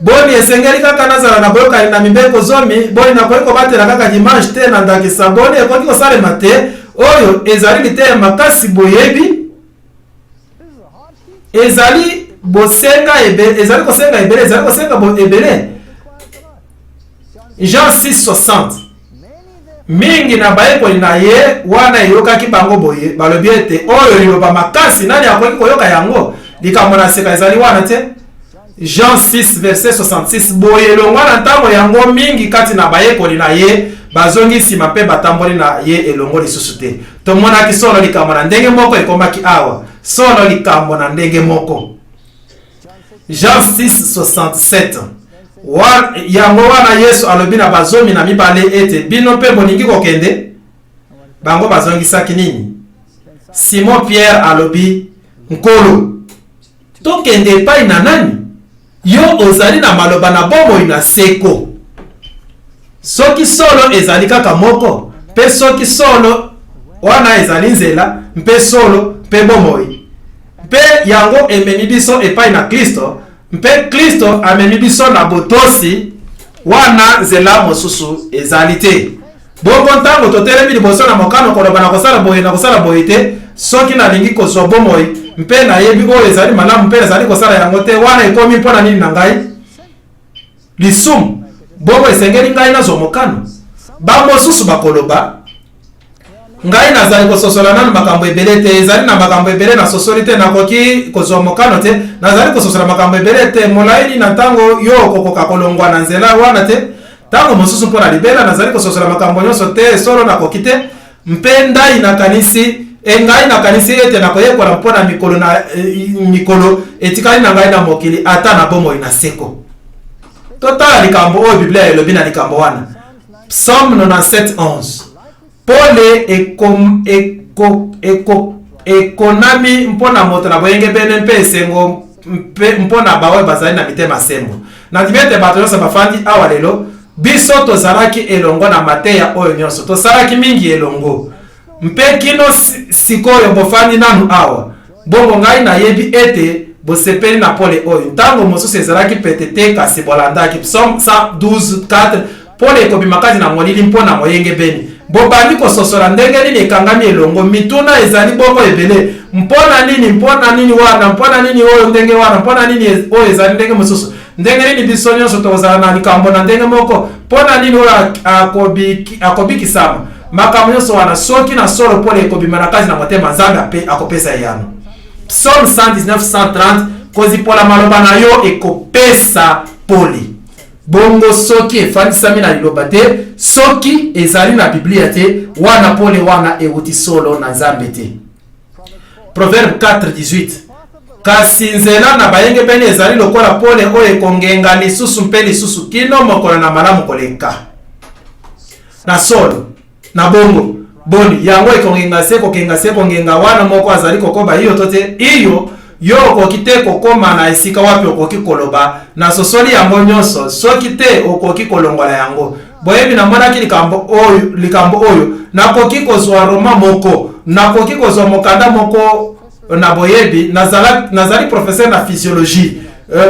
Boni esengeli kaka nazala na boyoka na mibeko zomi, boni nakoki kobatela kaka dimanche te na ndakisa, boni ekoki kosalema te. Oyo ezali liteya makasi boyebi, ezali bosenga ebele, ezali kosenga ebele, ezali kosenga ebele. Jean 6:60. Mingi na bayekoli na ye wana eyokaki bango boye balobi ete oyo liloba makasi nani akoki koyoka yango, likambo na seka ezali wana te. Jean 6:66. Boye longwa na ntango yango mingi kati na bayekoli na ye bazongi nsima mpe batamboli na ye elongo lisusu te. Tomonaki solo likambo na ndenge moko ekomaki awa, solo likambo na ndenge moko. Jean 6:67. Yango wana Yesu alobi na bazomi na mibale ete bino pe bolingi kokende. Bango bazongisaki nini? Simon Pierre alobi nkolo tokende epai na nani? Yo ozali na maloba na bomoi na seko. Soki solo ezali kaka moko, pe soki solo wana ezali nzela, mpe solo pe bomoi. Mpe yango ememi biso epai na Kristo, mpe Kristo amemi biso na botosi wana nzela mosusu ezali te. Bongo ntango totelemi liboso na mokano koloba na kosala boye te, soki nalingi kozwa bomoi mpe nayebi oyo ezali malamu mpe ezali kosala yango te, wana ekomi mpona nini na ngai? Lisumu. Bongo esengeli ngai nazwa mokano. Bamosusu bakoloba ngai nazali kososola nanu makambo ebele te, ezali na makambo ebele na sosoli te, nakoki kozwa mokano te, nazali kososola makambo ebele te, molaini na ntango yo kokoka kolongwa na nzela wana te, ntango mosusu mpona libela nazali kososola makambo nyonso te, solo nakoki te, mpe ndai nakanisi ngai nakanisi ete nakoyekola mpona mikolo etikali na ngai na mokili ata na bomoi na seko. Totala likambo oyo Biblia elobi na likambo wana. Psaume 97:11. Pole ekonami mpona moto na boyenge bene mpe esengo mpona baoyo bazali na mitema sembo. Na dibete bato nyonso bafandi awa lelo, biso tozalaki elongo na mateya oyo nyonso. Tosalaki mingi elongo. Mpe kino sikoyo bofandi nanu awa. Bongo ngai nayebi ete bosepeli na pole oyo. Ntango mosusu ezalaki pete te kasi bolandaki. Psaume 112:4. Pole ekobimaka na molili mpona moyenge beni. Bobandi kososola ndenge nini ekangami elongo, mituna ezali bongo ebele. Mpona nini wana, mpona nini oyo ndenge wana, mpona nini oyo ezali ndenge mosusu. Ndenge nini biso nyonso tozala na likambo na ndenge moko, mpona nini oyo akobikisama. Makambo nyonso wana soki na solo pole ekobima na kazi na motema Nzambe akopesa yano. Psaume 119:130. Kozipola maloba na yo ekopesa pole. Bongo soki efandisami na liloba te, soki ezali na Biblia te, wana pole wana euti solo na Nzambe te. Proverbe 4:18. Kasi nzela na bayenge beni ezali lokola pole oyo ekongenga lisusu mpe lisusu kino mokolo na malamu koleka. Na solo, na bongo, boni, yango ekongenga se kongenga wana moko azali kokoba iyo tote, iyo yo okoki te kokoma na esika wapi okoki koloba na sosoli yango nyonso, soki te okoki kolongola yango. Boyebi na monaki likambo oyo, nakoki kozwa roma moko, nakoki kozwa mokanda moko na boyebi, nazali professeur na physiologie.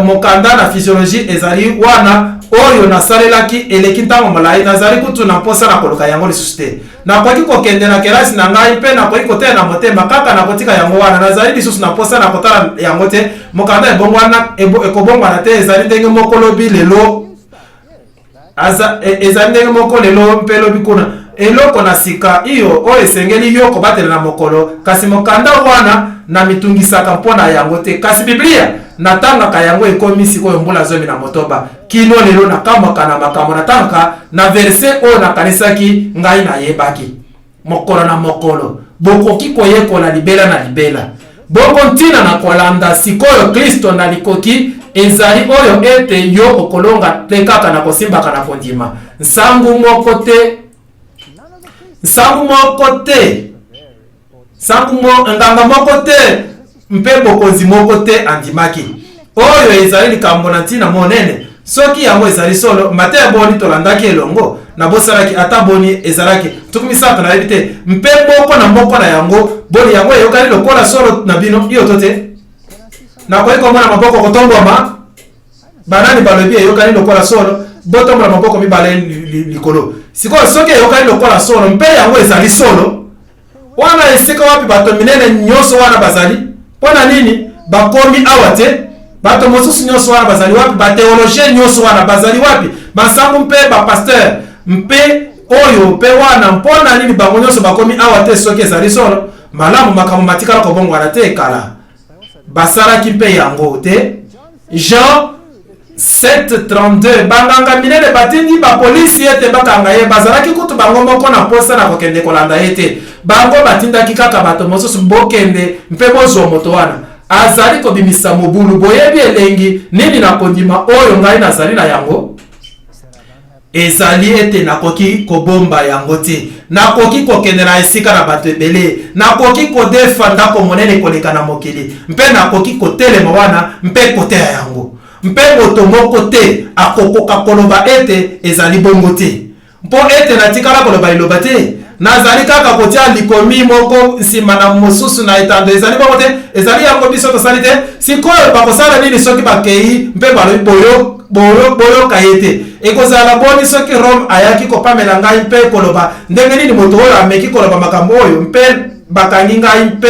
Mokanda na physiologie ezali wana oyo nasalelaki eleki ntango molai, nazali kutu na mposa na koluka yango lisusu te. Nakoki kokende na kelasi na ngai mpe nakoki koteya na motema kaka nakotika yango wana, nazali lisusu na mposa na kotala yango te. Mokanda ebongwana ekobongwana te, ezali ndenge moko lobi lelo ezali ndenge moko lelo mpe lobi kuna eloko na sika iyo oyo esengeli yo kobatela na mokolo, kasi mokanda wana na mitungisaka mpona yango te. Kasi Biblia natangaka yango ekomi sikoyo mbula zomi na motoba kino lelo nakamwaka na makambo natangaka na verse oyo nakanisaki ngai nayebaki. Mokolo na mokolo bokoki koyekola libela na libela. Bongo ntina na kolanda sikoyo Kristo na likoki ezali oyo ete yo okolonga te kaka na kosimbaka na kondima. Nsangu moko te, nganga moko te, mpe bokonzi moko te andimaki. Oyo ezali likambo na ntina monene. Soki yango ezali solo, mate ya boni tolandaki elongo, na bosalaki ata boni ezalaki. Tukumisaka na ebite, mpe moko na yango, boni yango eyokali lokola solo na bino, iyo tote. Na kwa hiko mwana maboko kotongwama, banani balobi eyokali lokola solo, boto mwana maboko mibale likolo. Siko soki eyokali lokola solo, mpe yango ezali solo, wana esika wapi bato minene nyoso wana bazali? Pona nini? Bakomi awate, bato mosusu nyoso wana bazali wapi? Ba teologien nyoso wana bazali wapi? Basangu mpe ba pasteur mpe oyo mpe wana mpona nini bango nyoso bakomi awate soki ezali solo? Malamu makambo matikala kobongwana te kala. Basalaki mpe yango te. Jean 7:32. Banganga minene batindi ba polisi ete bakanga ye, bazalaki kutu bango moko na posa na kokende kolanda ete. Bango batindaki kaka bato mosusu bokende mpe bozwa moto wana. azali kobimisa mobulu boyebi elengi nini na kondima oyo ngai nazali na yango ezali ete nakoki kobomba yango te, nakoki kokende na esika na bato ebele, nakoki kodefa ndako monene koleka na mokili, mpe nakoki kotelema wana mpe koteya yango, mpe moto moko te akokoka koloba ete ezali bongo te. Mpo ete natikala koloba liloba te, nazali kaka kotia likomi moko nsima na mosusu na etando ezali bongo te, ezali yango biso tosali te. Sikoyo bakosala nini soki bakei mpe balobi boyoka ye te? Ekozala boni soki Rome ayaki kopamela ngai mpe koloba ndenge nini moto oyo ameki koloba makambo oyo mpe bakangi ngai mpe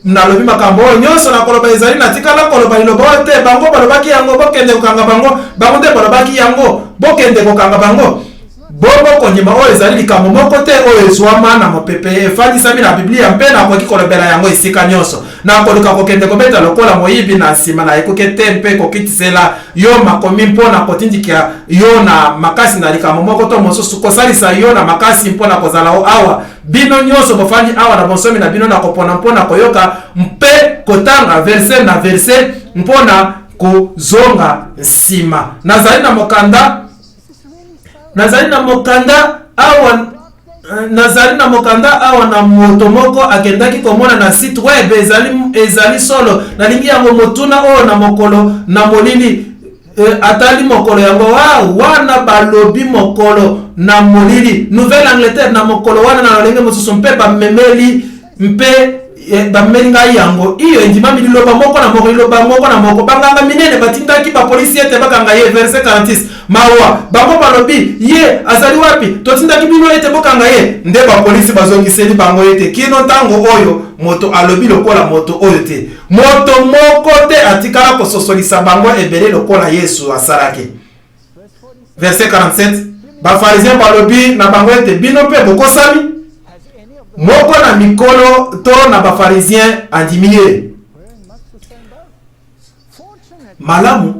nalobi makambo oyo nyonso na koloba ezali natikala koloba liloba oyo te. Bango balobaki yango bokende kokanga bango, bango nde balobaki yango bokende kokanga bango. Bobo kondima oyo ezali likambo moko te oyo ezwama na mopepe efandisami na Biblia mpe nakoki kolobela yango esika nyonso. Nakoluka kokende kobeta lokola moyibi na nsima na ekoki te mpe kokitisela yo makomi mpona kotindika yo na makasi na likambo moko to mosusu, kosalisa yo na makasi mpona kozala awa. Bino nyonso bofandi awa na bonsomi na bino na kopona mpona koyoka mpe kotanga verse na verse mpona kozonga nsima. Nazali awa na moto moko akendaki komona na site web ezali solo nalingi yango motuna oyo na mokolo na molili atali mokolo yango wana balobi mokolo na molili Nouvelle Angleterre na mokolo wana na lolenge mosusu mpe bamemeli mpe bameli ngai yango iyo endimami liloba moko na moko banganga minene batindaki bapolisi ete bakanga ye verse 46 mawa bango balobi ye azali wapi totindaki bino ete bokanga ye nde bapolisi bazongiseli bango ete kino ntango oyo moto alobi lokola moto oyo te, moto moko te atikala kososolisa bango ebele lokola Yesu asalaki. Verse 47 bafarisien balobi na bango ete bino mpe bokosami moko na mikolo to na bafarisien andimiye. Malamu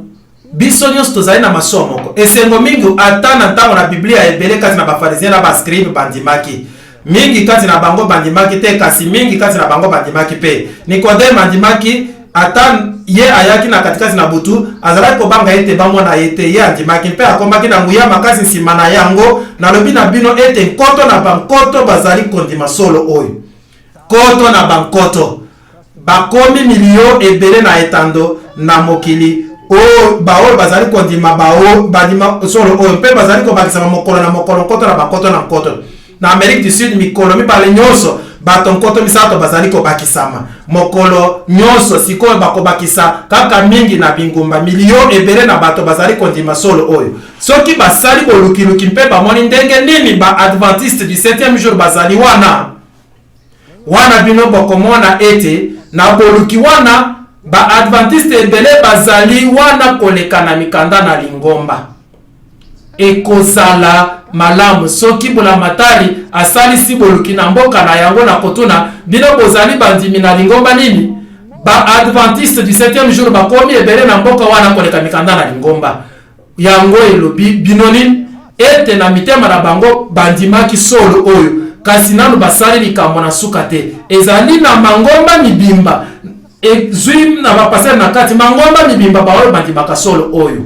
biso nyonso tozali na masuwa moko esengo mingi ata na ntango na Biblia ebele kati na bafarisien na bascribe bandimaki mingi kati na bango bandimaki te, kasi mingi kati na bango bandimaki pe. Nikodeme andimaki ata ye ayaki na katikati na butu azalaki kobanga ete bamona ete ye andimaki mpe akombaki na nguya makasi nsima na yango. Nalobi na bino ete nkoto na bankoto bazali kondima solo oyo. Koto na bankoto bakomi milio ebele na etando na mokili oyo bazali kondima bandima solo oyo mpe bazali kobakisa mokolo na mokolo nkoto na bankoto na nkoto. Na Amerique du Sud mikolo mibale nyonso bato nkoto misato bazali kobakisama mokolo nyonso sikoyo bakobakisa kaka mingi na bingumba milio ebele na bato bazali kondima solo oyo. Soki basali bolukiluki mpe bamoni ndenge nini ba Adventiste du 7e jour bazali wana bino bokomona ete na boluki wana ba Adventiste ebele bazali wana koleka na mikanda na lingomba. Ekozala malamu soki bulamatari asalisi boluki na mboka na yango na kotuna bino bozali bandimi na lingomba nini ba Adventiste du 7e jour bakomi ebele na mboka wana koleka mikanda na lingomba yango elobi bino nini ete na mitema na bango bandimaki solo oyo kasi nanu basali likambo na suka te. Ezali na mangomba mibimba ezwi na bapasere na kati mangomba mibimba baoyo bandimaka solo oyo.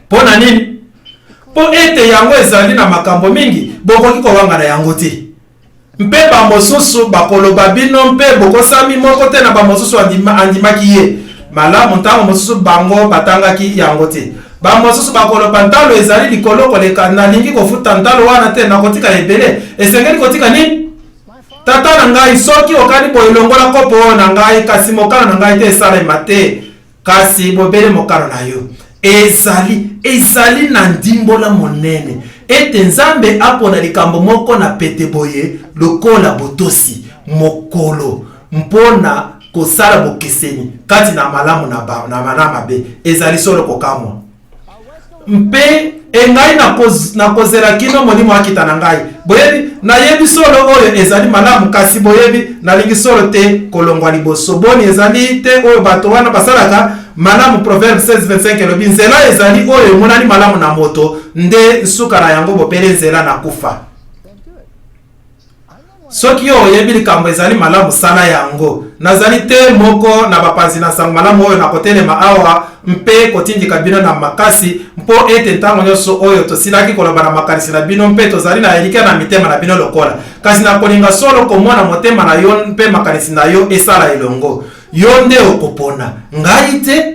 Pona nini? Po ete yango ezali na makambo mingi bokoki kowanga na yango te. Mpe bamosusu bakoloba bino mpe bokosami moko te na bamosusu andimaki ye. Malamu ntango mosusu bango batangaki yango te. Bamosusu bakoloba ntalo ezali likolo koleka nalingi kofuta ntalo wana te nakotika ebele. Esengeli kotika nini? Tata na ngai soki okani boilongola kopo na ngai kasi mokano na ngai te esalema te. Kasi bobele mokano na yo. Ezali na ndimbola monene ete Nzambe apona likambo moko na pete boye lokola botosi mokolo mpona kosala bokeseni kati na malamu na mabe ezali solo kokamwa mpe engai na kozela kino molimo akita na ngai boyebi nayebi solo oyo ezali malamu kasi boyebi nalingi solo te kolongwa liboso boni ezali te oyo bato wana basalaka malamu. Proverbe 16:25 elobi nzela ezali oyo emonani malamu na moto nde suka na yango bopele nzela na kufa. soki yo oyebi likambo ezali malamu sana yango nazali te moko na bapanzi na sango malamu oyo na kotelema awa mpe kotindika bino na makasi mpo ete ntango nyonso oyo tosilaki koloba na makanisi na bino mpe tozali na elika na mitema na bino lokola kasi na kolinga solo komona motema na yo mpe makanisi na yo esala elongo yo nde okopona ngai te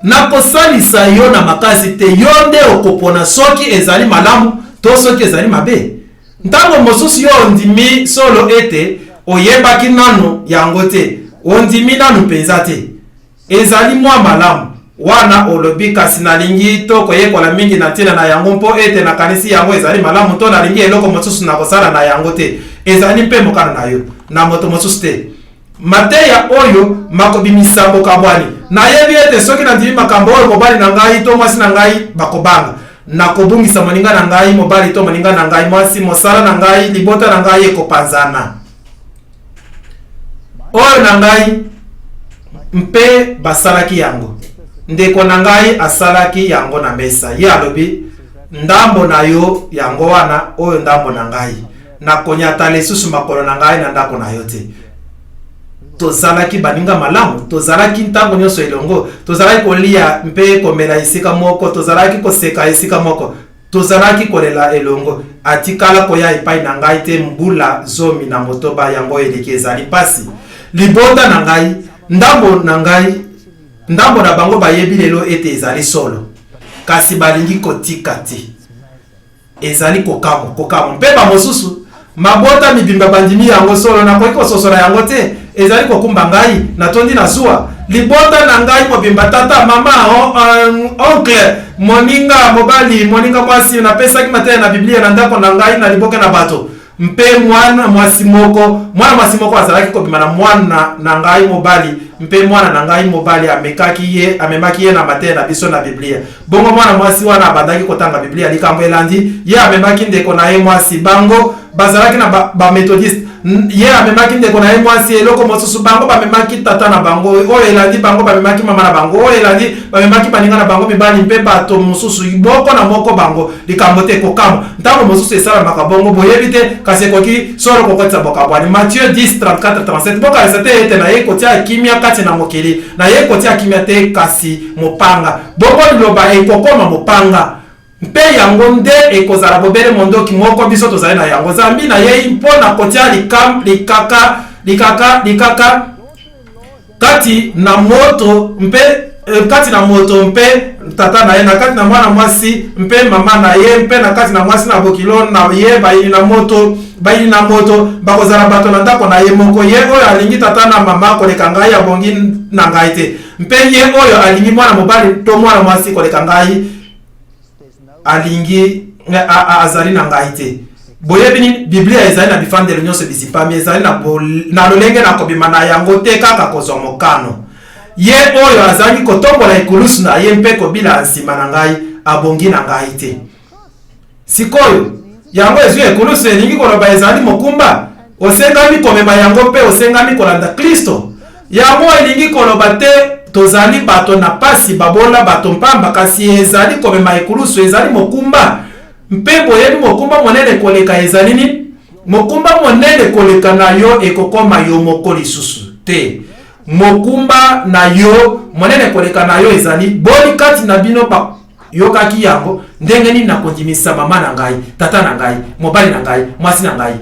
na kosalisa yo na makasi te yo nde okopona soki ezali malamu to soki ezali mabe ntango mosusu yo ondimi solo ete oyebaki nanu yango te ondimi nanu mpenza te ezali mwa malamu wana olobi kasi nalingi to koyekola mingi na ntina na yango mpo ete nakanisi yango ezali malamu to nalingi eloko mosusu na kosala na yango te ezali mpe mokano na yo na moto mosusu te mateya oyo makobimisa bokabwani nayebi ete soki nandimi makambo oyo mobali na ngai to mwasi na ngai bakobanga nakobungisa moninga na ngai mobali to moninga na ngai mwasi mosala na ngai libota na ngai ekopanzana oyo na ngai mpe basalaki yango ndeko na ngai asalaki yango na mesa ye alobi ndambo na yo yango wana oyo ndambo na ngai nakonyata lisusu makolo na ngai na ndako na yo te tozalaki baninga malamu tozalaki ntango nyonso elongo tozalaki kolia mpe komela esika moko tozalaki koseka esika moko tozalaki kolela elongo atikala koya epai na ngai te mbula zomi na motoba yango eleki ezali pasi libota na ngai ndambo na bango bayebi lelo ete ezali solo kasi balingi kotika te ezali kokamo mpe bamosusu mabota mibimba bandimi yango solo nakoki kososola yango te ezali kokumba ngai natondi na zuwa libota na ngai mobimba tata mama oncle moninga mobali moninga mwasi napesaki mateya na biblia na ndako na ngai na liboke na bato mpe mwana mwasi moko azalaki kobima na mwana na ngai mobali mpe mwana na ngai mobali amemaki ye na mateya na biso na biblia bongo mwana mwasi wana abandaki kotanga biblia likambo elandi ye amemaki ndeko na ye mwasi bango bazalaki na bamethodiste ye amemaki ndeko na ye mwasi eloko mosusu bango bamemaki tata na bango oyo elandi bango bamemaki mama na bango oyo elandi bamemaki baninga na bango mibali mpe bato mosusu moko na moko bango likambo te kokamo ntango mosusu esalamaka bongo boyebi te kasi ekoki solo kokotisa bokabwani Matthieu 10:34-37 bokalisa te ete na ye kotia kimia kati na mokili na ye kotia kimia te kasi mopanga bongo liloba ekokoma mopanga mpe yango nde ekozala bobele mondoki moko biso tozali na yango zambi na ye mpona kotia likaka kati na moto mpe tata na ye na kati na mwana mwasi mpe mama na ye mpe na kati na mwasi na bokilo na ye bayili na moto bakozala bato na ndako na ye moko ye oyo alingi tata na mama koleka ngai abongi na ngai te mpe ye oyo alingi mwana mobali to mwana mwasi koleka ngai alingi azali na ngai te boyebi biblia ezali na bifandelo nyonso bisipami ezali na lolenge na kobima na yango te kaka kozwa mokano ye oyo azali kotombola ekulusu na ye mpe kobila nsima na ngai abongi na ngai te sikoyo yango ezwi ekulusu elingi koloba ezali mokumba osengami komema yango mpe osengami kolanda kristo yango elingi koloba te tozali bato na pasi babola bato mpamba kasi ezali komema ekulusu ezali mokumba mpe boyebi mokumba monene koleka ezali nini mokumba monene koleka na yo ekokoma yo moko lisusu te mokumba na yo monene koleka na yo ezali boli kati na bino yokaki yango ndenge nini nakondimisa mama na ngai tata na ngai mobali na ngai mwasi na ngai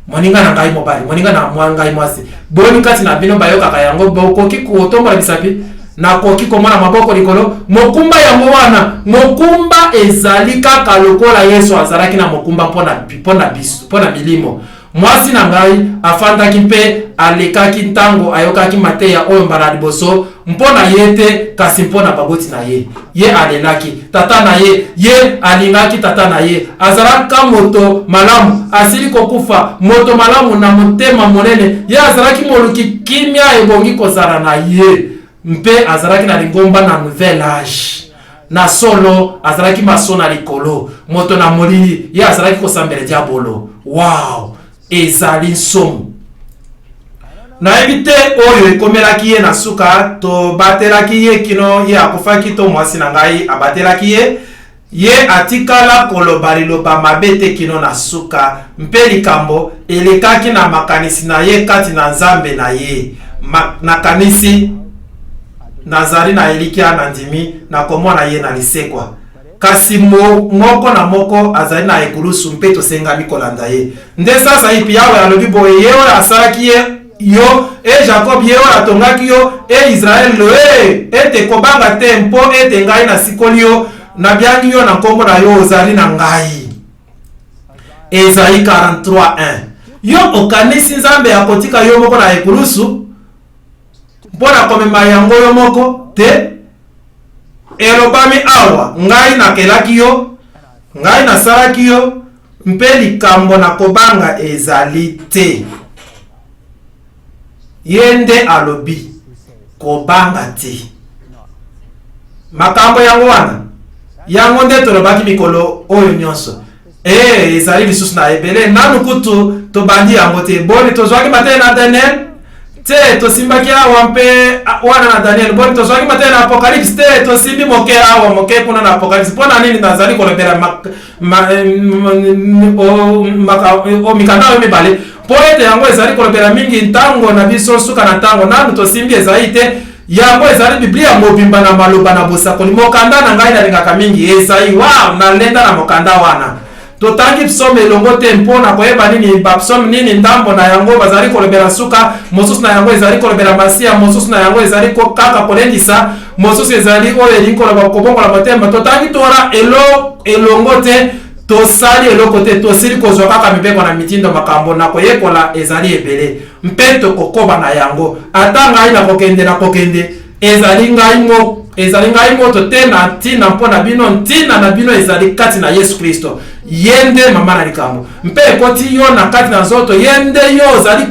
moninga na ngai mobali moninga na ngai mwasi boni kati na bino bayokaka yango bokoki kotombola bisapi nakoki komona maboko likolo mokumba yango wana mokumba ezali kaka lokola Yesu azalaki na mokumba mpona milimo mwasi na ngai afandaki mpe alekaki ntango ayokaki mateya oyo mbala liboso mpona ye te kasi mpona baboti na ye alelaki tata na ye alingaki tata na ye azalaka moto malamu asili kokufa moto malamu na motema monene ye azalaki moluki kimia ebongi kozala na ye mpe azalaki na lingomba na nouvel âge na solo azalaki masona likolo moto na molili ye azalaki kosambela diabolo wow ezali nsomo nayebi te oyo ekomelaki ye na suka to batelaki ye kino ye akufaki to mwasi na ngai abatelaki ye ye atikala koloba liloba mabe te kino na suka mpe likambo elekaki na makanisi na ye kati na nzambe na ye nakanisi nazali na elikia na ndimi na komona ye na lisekwa kasi moko na moko azali na ekulusu mpe tosengami kolanda ye nde sasa ipi yawe alobi boye ye oyo asalaki ye yo Jacob ye oyo atongaki yo Israel lo ete kobanga te mpo ete ngai na sikoli yo nabiangi yo na nkombo na yo ozali na ngai. Esaïe 43:1 yo okanisi nzambe akotika yo moko na ekulusu mpona komema yango yo moko te elobami awa ngai nakelaki yo ngai nasalaki yo mpe likambo na kobanga ezali te. Yende alobi kobanga te makambo yango wana yango nde tolobaki mikolo oyo nyonso ezali lisusu na ebele nanu kutu tobandi yango te boni tozwaki matene na Daniel te tosimbaki awa mpe wana na Daniel boni tozwaki matene na Apocalypse te tosimbi moke awa moke kuna na Apocalypse mpona nini nazali kolobela mikanda oyo mibale po ete yango ezali kolobela mingi ntango na biso suka na ntango nanu tosimbi ezali te yango ezali biblia mobimba na maloba na bosakoli mokanda na ngai nalingaka mingi Esaïe na lenda na mokanda wana totangi psaume elongo te mpona koyeba nini bapsaume nini ndambo na yango bazali kolobela suka mosusu na yango ezali kolobela masiya mosusu na yango ezali kaka kolendisa mosusu ezali oyo elingi koloba kobongola motema totangi tora elongo te tosali eloko te tosili kozwa kaka mibeko na mitindo makambo na koyekola ezali ebele mpe tokokoba na yango ata ngai na kokende ezali ngai moto te na ntina mpona bino ntina na bino ezali kati na Yesu Kristo yende mama na likambo mpe ekoti yo na kati na nzoto yende yo ozali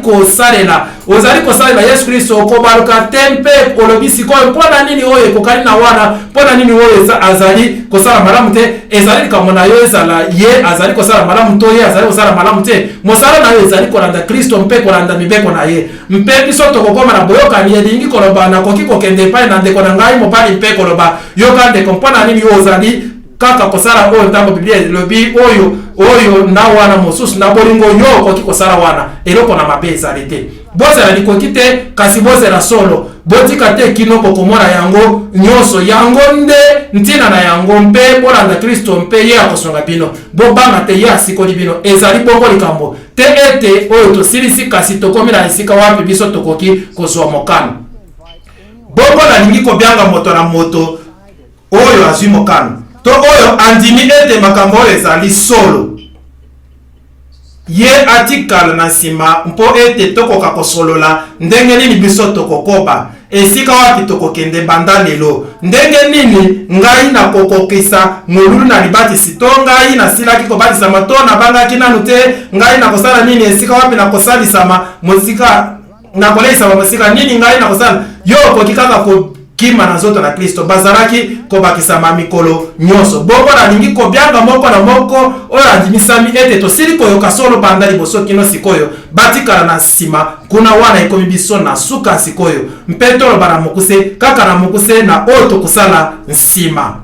kosalela Yesu Kristo okobaluka te mpe olobi sikoyo mpona nini oyo ekokali na wana mpona nini oyo azali kosala malamu te ezali likambo na yo ezala ye azali kosala malamu to ye azali kosala malamu te mosala na yo ezali kolanda Kristo mpe kolanda mibeko na ye mpe biso tokokoma na boyokani elingi koloba nakoki kokende epai na ndeko na ngai mobali mpe koloba yoka ndeko mpona nini yo ozali kaka kosala oyo ntango biblia elobi oyo na wana mosusu na bolingo yo okoki kosala wana eloko na mabe ezali te bozela likoki te kasi bozela solo botika te kino kokomona yango nyonso yango nde ntina na yango mpe bolanda Kristo mpe ye akosonga bino bobanga te ye asikoli bino ezali bongo likambo te ete oyo tosilisi kasi tokomi na esika wapi biso tokoki kozwa mokano bongo nalingi kobyanga moto na moto oyo azwi mokano to oyo andimi ete makambo oyo ezali solo ye atikala na nsima mpo ete tokoka kosolola ndenge nini biso tokokoba esika wapi tokokende banda lelo ndenge nini ngai nakokokisa molulu na libatisi to ngai nasilaki kobatisama to nabangaki nanu te ngai nakosala nini esika wapi nakosalisama mosika nakoleisama mosika nini ngai nakosala yo okoki kaka kima na nzoto na Kristo bazalaki kobakisama mikolo nyonso bongo nalingi kobyanga moko na moko oyo andimisami ete tosili koyoka solo banda liboso kino sikoyo batikala na nsima kuna wana ekomi biso na suka sikoyo mpe toloba na mokuse kaka na mokuse na oyo tokosala nsima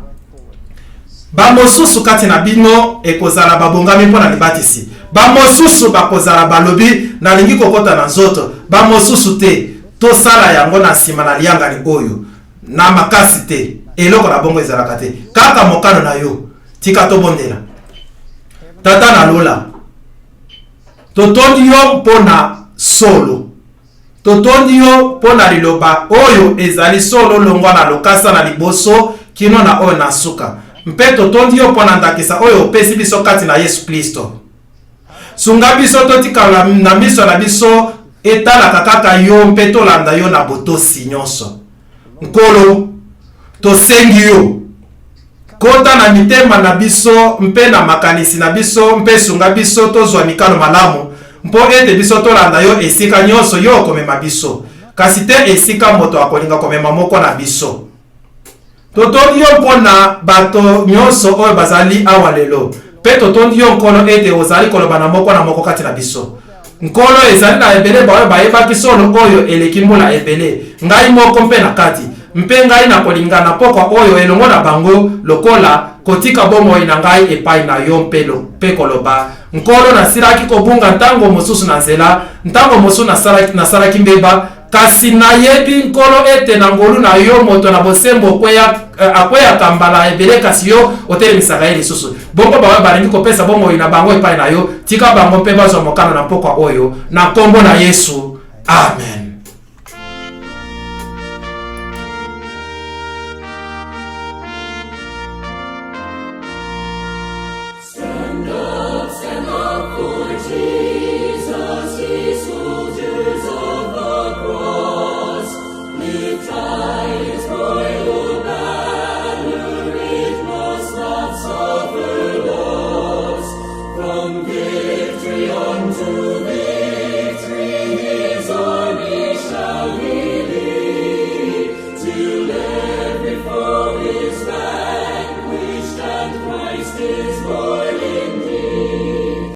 bamosusu kati na bino ekozala babongami mpo na libatisi bamosusu bakozala balobi nalingi kokota na nzoto bamosusu te tosala yango na nsima na liangani oyo na makasi te eloko na bongo ezalaka te kaka mokano na yo tika tobondela tata na lola totondi yo mpona solo totondi yo mpona liloba oyo ezali solo longwa na lokasa na liboso kino na oyo na suka mpe totondi yo mpona ndakisa oyo opesi biso kati na Yesu Kristo sunga biso totikala na miso na biso etalaka kaka yo mpe tolanda yo na botosi nyonso nkolo tosengi yo kota na mitema na biso mpe na makanisi na biso mpe sunga biso tozwa mikano malamu mpo ete biso tolanda yo esika nyonso yo okomema biso kasi te esika moto akolinga komema moko na biso totondi yo mpona bato nyonso oyo bazali awa lelo mpe totondi yo nkolo ete ozali koloba na moko kati na biso nkolo ezali na ebele baoyo bayebaki solo oyo eleki mbula ebele ngai moko mpe na kati mpe ngai na kolingana pokwa oyo elongo na bango lokola kotika bomoi na ngai epai na yo mpe koloba nkolo nasilaki kobunga ntango mosusu na nzela ntango mosusu nasalaki mbeba kasi nayebi nkolo ete na ngolu na yo moto na bosembo akweyaka mbala ebele kasi yo otelemisaka ye lisusu bongo bawe balingi kopesa bomoi na bango epai na yo tika bango mpe bazwa mokano na pokwa oyo na kombo na Yesu amen.
Victory unto thee.